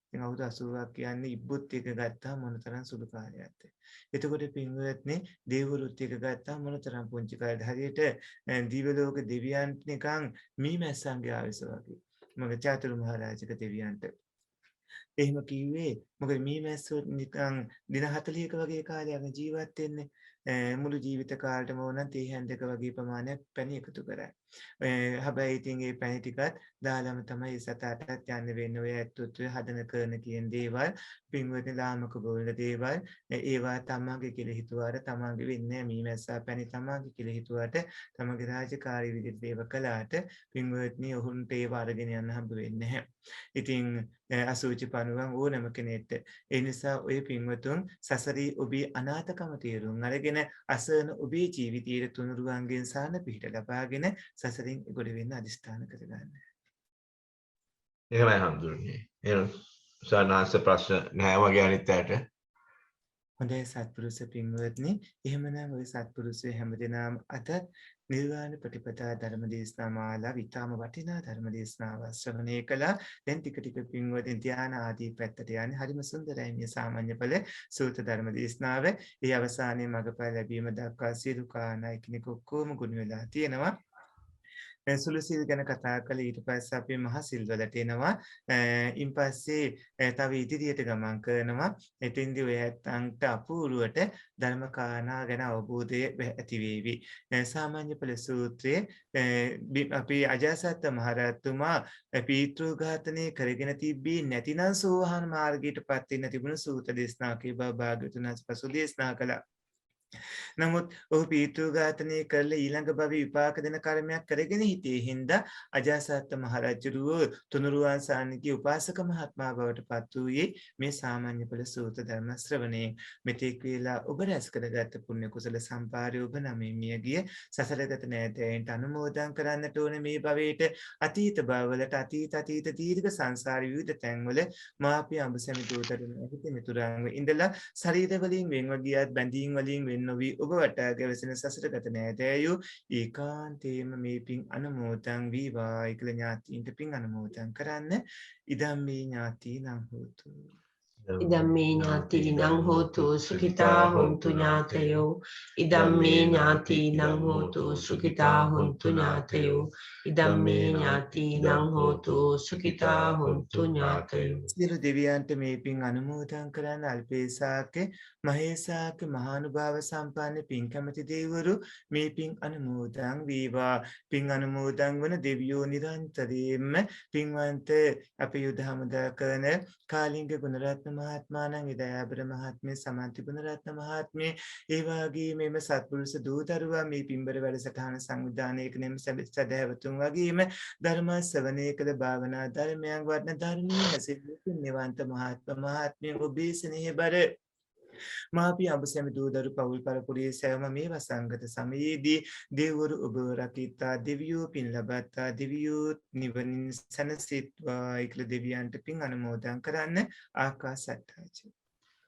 ඉතින් අවුරුදු 80ක් කියන්නේ ඉබ්බුත් එක ගත්තාම මොනතරම් සුළු කාලයක්ද? එතකොට පින්වත්නි දේවරුත් එක ගත්තාම මොනතරම් පුංචි කාලයක්ද? හරියට දිව්‍ය ලෝක දෙවියන්ට නිකන් මීමැස්සන්ගේ ආයුෂ වගේ. මොකද චාතුරු මහ රාජික දෙවියන්ට එහෙම කිව්වේ මොකද මීමැස්සෝ නිකන් දින 40ක වගේ කාලයක් ජීවත් වෙන්නේ. මුළු ජීවිත කාලෙටම ඕනනම් තේ හැන්දක වගේ ප්‍රමාණයක් පැණි එකතු කරයි. හැබැයි ඉතින් ඒ පැණි ටිකත් දාලම තමයි සතටත් යන්න වෙන්නේ. ඔය ඇත්තොත් හදන කරන කියන දේවල් පින්වත්නි ලාමක බෝල දේවල් ඒවා තමන්ගේ කියලා හිතුවාට තමන්ගේ වෙන්නේ මීමැස්සා පැණි තමන්ගේ කියලා හිතුවාට තමන්ගේ රාජකාරී විදිහට ඒව කළාට පින්වත්නි ඔහුන්ට ඒව අරගෙන යන්න හම්බ වෙන්නේ නැහැ. ඉතින් අසුචි පණුවන් ඕනම කෙනෙක්ට ඒ නිසා ඔය පින්වතුන් සසරී ඔබේ අනාථකම තේරුම් අරගෙන අසරණ ඔබේ ජීවිතයේ තුනුරුවන්ගෙන් සාන පිහිට ලබාගෙන සසරින් ගොඩ වෙන්න අදිස්ථාන කරගන්න. එහෙමයි හම්දුනේ. එහෙනම් සානාංශ ප්‍රශ්න නැහැ වගේ අනිත් ඇයට. හොඳයි සත්පුරුෂ පින්වත්නි. එහෙමනම් ඔය සත්පුරුෂය හැමදෙනාම අද නිර්වාණ ප්‍රතිපදා ධර්ම දේශනා මාලාව ඉතාම වටිනා ධර්ම දේශනාවක් ශ්‍රවණය කළා. දැන් ටික ටික පින්වත්නි ධ්‍යාන ආදී පැත්තට යන්නේ හරිම සුන්දරයි මේ සාමාන්‍ය ඵල සූත්‍ර ධර්ම දේශනාව. ඒ අවසානයේ මගපල ලැබීම දක්වා සියලු කාරණා එකිනෙක ඔක්කොම ගුණ වෙලා තියෙනවා. සුළු සිල් ගැන කතා කළේ ඊට පස්සේ අපි මහ සිල් වලට එනවා. ඉන් පස්සේ තව ඉදිරියට ගමන් කරනවා. එතෙන්දී ඔය ඇත්තන්ට අපූර්වට ධර්ම කාරණා ගැන අවබෝධය ඇති වේවි. සාමාන්‍ය ඵල සූත්‍රයේ අපි අජාසත් මහරහතුමා පීතෘ ඝාතනය කරගෙන තිබ්බේ නැතිනම් සෝවාන් මාර්ගයටපත් වෙන්න තිබුණු සූත්‍ර දේශනාකේ භාග්‍යවතුන් වහන්සේ පසු දේශනා කළා. නමුත් ඔහු පීතෘ ඝාතනය කරලා ඊළඟ භවයේ විපාක දෙන කර්මයක් කරගෙන හිටියේ හින්දා අජාසත් මහ රජුරුව තුනුරුවන් සාන්නිකේ උපාසක මහත්මයා බවට පත් වූයේ මේ සාමාන්‍ය ඵල සූත්‍ර ධර්ම ශ්‍රවණයෙන්. මෙතෙක් වේලා ඔබ රැස් කරගත් පුණ්‍ය කුසල සම්පාරය ඔබ නමින් මියගිය සසරගත නෑදෑයන්ට අනුමෝදන් කරන්නට ඕන. මේ භවයේට අතීත භවවලට අතීත දීර්ඝ සංසාර විවිධ තැන්වල මාපිය අඹ සැමි දූතරුන් ඇහිත මිතුරන්ව ඉඳලා ශරීර වලින් වෙන්ව ගියත් බැඳීම් වලින් වෙන් නොවි ඔබ වටා ගැවසෙන සසර ගත නෑදෑයෝ ඒකාන්තේම මේ පින් අනුමෝදන් වේවායි කියලා ඥාතීන්ට පින් අනුමෝදන් කරන්න. ඉදම්මේ ඥාතීනං හෝතු. ඉදම්මේ ඥාතීනං හෝතු සුඛිතා හොන්තු ඥාතයෝ ඉදම්මේ ඥාතීනං හෝතු සුඛිතා හොන්තු ඥාතයෝ ඉදම්මේ ඥාතීනං හෝතු සුඛිතා හොන්තු ඥාතයෝ. සියලු දෙවියන්ට මේ පින් අනුමෝදන් කරන්න. අල්පේසාක මහේසාක මහානුභාව සම්පන්න පින් කැමති දෙවිවරු මේ පින් අනුමෝදන් වේවා. පින් අනුමෝදන් වන දෙවියෝ නිරන්තරයෙන්ම පින්වන්ත අපේ යුද හමුදා කරන කාලිංග ගුණරත්න මහත්මාණන්, ඉදයාබර මහත්මිය, සමන්ති ගුණරත්න මහත්මිය, ඒ වගේම මෙම සත්පුරුෂ දූ දරුවා මේ පින්බර වැඩසටහන සංවිධානය කරන සදහැවතුන් වගේම ධර්ම ශ්‍රවණය කළ භාවනා ධර්මයන් වඩන ධර්මයේ හැසිරෙන නිවන්ත මහත්මිය ඔබේ ස්නේහබර මාපිය අඹ සැමි දූ දරු පවුල් පරපුරේ සෑම මේ වසංගත සමයේදී දෙවිවරු ඔබ රකිත්තා, දෙවියෝ පින් ලබත්තා, දෙවියෝ නිවනින් සැනසෙත්වා කියලා දෙවියන්ට පින් අනුමෝදන් කරන්න. ආකාසට්ටාච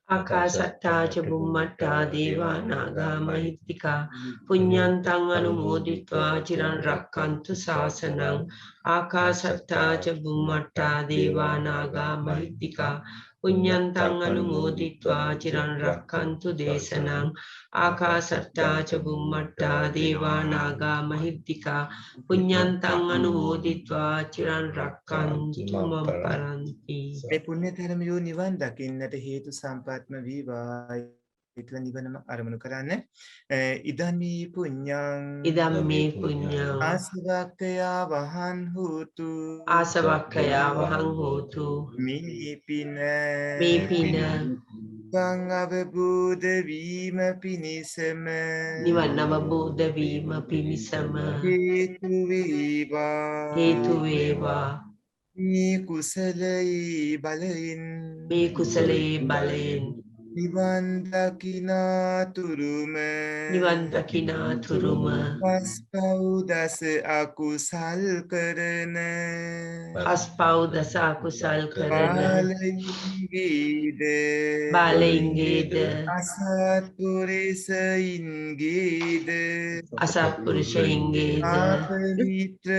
ආකාසට්ටා ච බුම්මට්ටා දේවා නාග මහිත්‍තිකා පුඤ්ඤන්තං අනුමෝදිत्वा චිරන් රක්칸තු ශාසනං. ආකාසට්ටා ච බුම්මට්ටා දේවා නාග මහිත්‍තිකා පුඤ්ඤන්තං අනුමෝදිत्वा චිරන් රක්칸තු දේශනං. ආකාසට්ටා ච බුම්මට්ටා දේවා නාග මහිත්‍තිකා පුඤ්ඤන්තං අනුමෝදිत्वा චිරන් රක්칸තු මම් පරන්ති. මේ පුණ්‍ය ධර්මයෝ නිවන් දකින්නට හේතු සම්පත්ම වේවා කියලා නිවනම අරමුණු කරන්න. ඉදම්මේ පුඤ්ඤං ඉදම්මේ පුඤ්ඤං ආසවක්ඛයා වහං හෝතු. ආසවක්ඛයා වහං හෝතු. මේ පින නිවන් අවබෝධ වීම පිණිසම නිවන් අවබෝධ වීම පිණිසම හේතු වේවා. හේතු වේවා. මේ කුසලයේ බලයෙන් මේ කුසලයේ බලයෙන් නිවන් දකිනාතුරුම නිවන් දකිනාතුරුම පස්පව් දස අකුසල් කරන අස්පව් දස අකුසල් කරන බාලයින්ගේද බාලයින්ගේද අසත්පුරිසයින්ගේද අසත්පුරුෂයින්ගේද පාපමිත්‍රයින්ගේද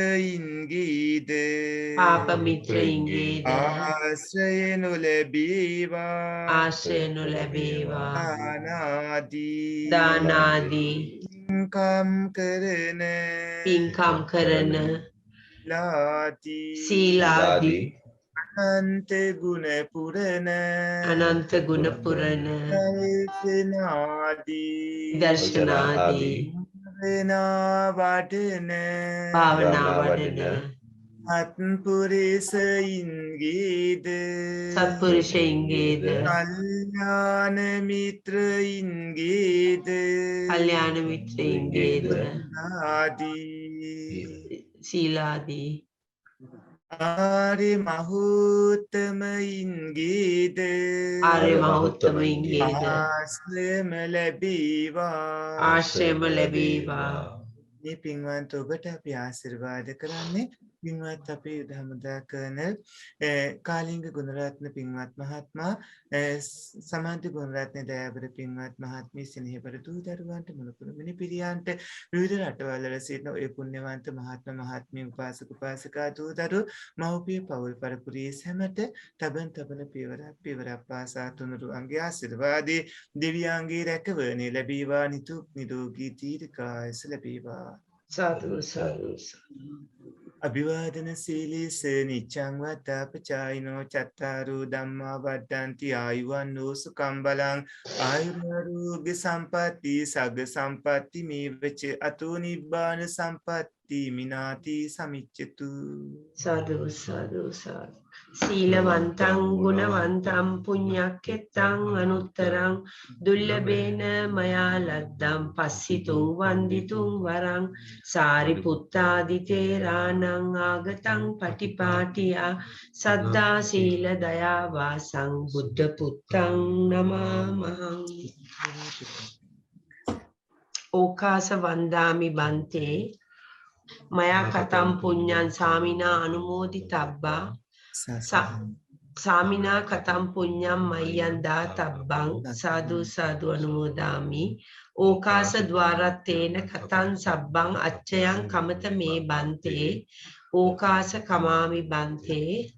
පාපමිත්‍රයින්ගේද ආශ්‍රය නොලැබේවා. ආශ්‍රය නොලැබේවා. දානාදී පින්කම් කරන සීලාදී අනන්ත ගුණ පුරන දර්ශනාදී භාවනා වඩන සත්පුරිසයින්ගේද කල්යාණ මිත්‍රයින්ගේද සීලාදී ආර්ය මහෝත්තමයින්ගේද ආශ්‍රයම ලැබේවා. මේ පින්වන්ත ඔබට අපි ආශිර්වාද කරන්නේ පින්වත් අපේ යුද හමුදා කර්නල් කාලිංග ගුණරත්න පින්වත් මහත්මයා, සමන්ති ගුණරත්න දයාබර පින්වත් මහත්මිය, ස්නේහබර දූ දරුවන්ට, මුණුපුරු මිනිපිරියන්ට, විවිධ රටවල් වල සිටින ඔය පුණ්‍යවන්ත මහත්ම මහත්මිය, උපාසක උපාසිකා දූ දරු මව්පිය පවුල් පරපුරේ සැමට තබන පියවරක් පාසා තුනුරුවන්ගේ ආශිර්වාදේ දෙවියන්ගේ රැකවරණය ලැබේවා. නිදුක් නිරෝගී දීර්ඝායුෂ ලැබේවා. සාදු සාදු. අභිවාදන සීලීස නිච්ඡං වත්තාපචායිනෝ චත්තාරෝ ධම්මා වඩ්ඩಂತಿ ආයුවන්නෝ සුඛං බලං ආයුරෝග්‍ය සම්පatti සග්ග සම්පatti මේවච අතෝ නිබ්බාන සම්පatti මිනාති සමිච්ඡතු. සාදු සාදු සාදු. සීලවන්තං ගුණවන්තං පුඤ්ඤක්ඛෙත්තං අනුත්තරං දුල්ලභේන මයා ලද්දං පස්සිතුං වන්දිතුං වරං සාරිපුත්තාදි තේරාණං ආගතං පටිපාටියා සද්දා සීල දයා වාසං බුද්ධ පුත්තං නමාමහං. ඕකාස වන්දාමි බන්තේ මයා කතම් පුඤ්ඤං සාමිනා අනුමෝදිතබ්බා Samina katam punyam mayanda tabbang sadhu sadhu anumodami. Okasa dwaratena katan sabbang acchayang kamata me bante. Okasa kamami bante.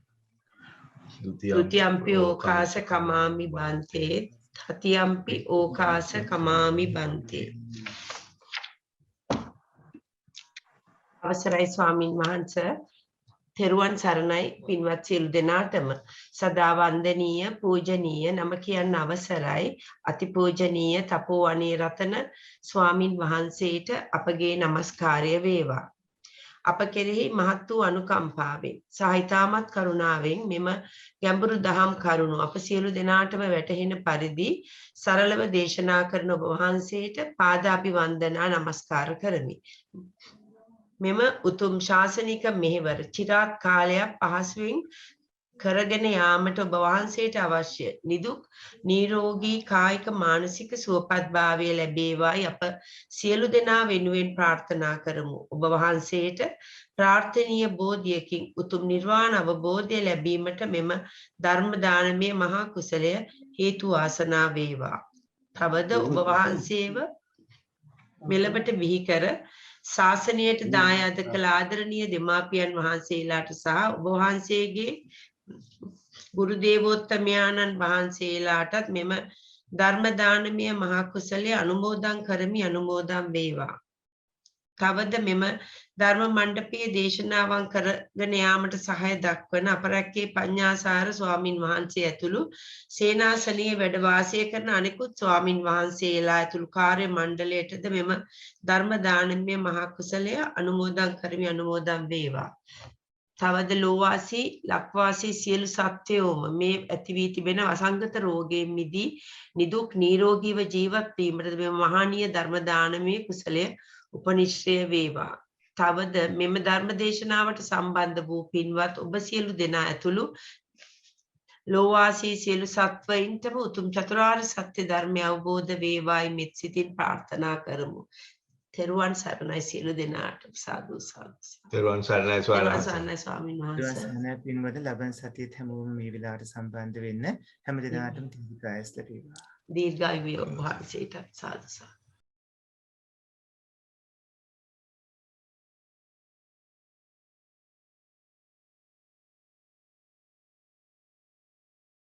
Tutiyampi okasa kamami bante. Tatiyampi okasa kamami bante. අවසරයි ස්වාමින් වහන්සේ තෙරුවන් සරණයි පින්වත් සියලු දෙනාටම සදා වන්දනීය පූජනීය නම කියන්න අවසරයි අතිපූජනීය තපෝවනේ රතන ස්වාමින් වහන්සේට අපගේ নমස්කාරය වේවා අප කෙරෙහි මහත් වූ අනුකම්පාවෙන් සහ ඊටමත් කරුණාවෙන් මෙම ගැඹුරු දහම් කරුණු අප සියලු දෙනාටම වැටහෙන පරිදි සරලව දේශනා කරන ඔබ වහන්සේට පාදාභිවන්දනා නමස්කාර කරමි මෙම උතුම් ශාසනික මෙහෙවර চিරාත් කාලයක් පහසුවෙන් කරගෙන යාමට ඔබ වහන්සේට අවශ්‍ය නිදුක් නිරෝගී කායික මානසික සුවපත්භාවය ලැබේවායි අප සියලු දෙනා වෙනුවෙන් ප්‍රාර්ථනා කරමු ඔබ වහන්සේට ප්‍රාර්ථනීය බෝධියකින් උතුම් නිර්වාණ අවබෝධය ලැබීමට මෙම ධර්ම දානමය මහා කුසලය හේතු වාසනා වේවා තවද ඔබ වහන්සේව මෙලබට බිහි කර ශාසනයට දායාද කළ ආදරණීය දෙමාපියන් වහන්සේලාට සහ ඔබ වහන්සේගේ ගුරු දේවෝත්තමයන්න් වහන්සේලාටත් මෙම ධර්ම දානමය මහා කුසලයේ අනුමෝදන් කරමි අනුමෝදන් වේවා. තවද මෙම ධර්ම මණ්ඩපයේ දේශනාවන් කරගෙන යාමට සහාය දක්වන අපරැක්කේ පඤ්ඤාසාර ස්වාමින් වහන්සේ ඇතුළු සේනාසනයේ වැඩ වාසය කරන අනෙකුත් ස්වාමින් වහන්සේලා ඇතුළු කාර්ය මණ්ඩලයටද මෙම ධර්ම දානමය මහා කුසලය අනුමෝදන් කරමි අනුමෝදන් වේවා. තවද ලෝවාසී ලක්වාසී සියලු සත්වයෝම මේ ඇති වී තිබෙන අසංගත රෝගයෙන් මිදී නිදුක් නිරෝගීව ජීවත් වීමට මේ මහානීය ධර්ම දානමය කුසලය උපනිශ්‍රය වේවා. තවද මෙම ධර්ම දේශනාවට සම්බන්ධ වූ පින්වත් ඔබ සියලු දෙනා ඇතුළු ලෝවාසී සියලු සත්වයින්ටම උතුම් චතුරාර්ය සත්‍ය ධර්මය අවබෝධ වේවායි මෙත් සිතින් ප්‍රාර්ථනා කරමු. තෙරුවන් සරණයි සියලු දෙනාට සාදු සාදු. තෙරුවන් සරණයි ස්වාමීන් වහන්සේ. සරණයි පින්වත ලබන සතියේත් හැමෝම මේ වෙලාවට සම්බන්ධ වෙන්න හැම දිනකටම දීර්ඝායුෂ ලැබේවා. දීර්ඝායු වේවා වහන්සේට සාදු සාදු.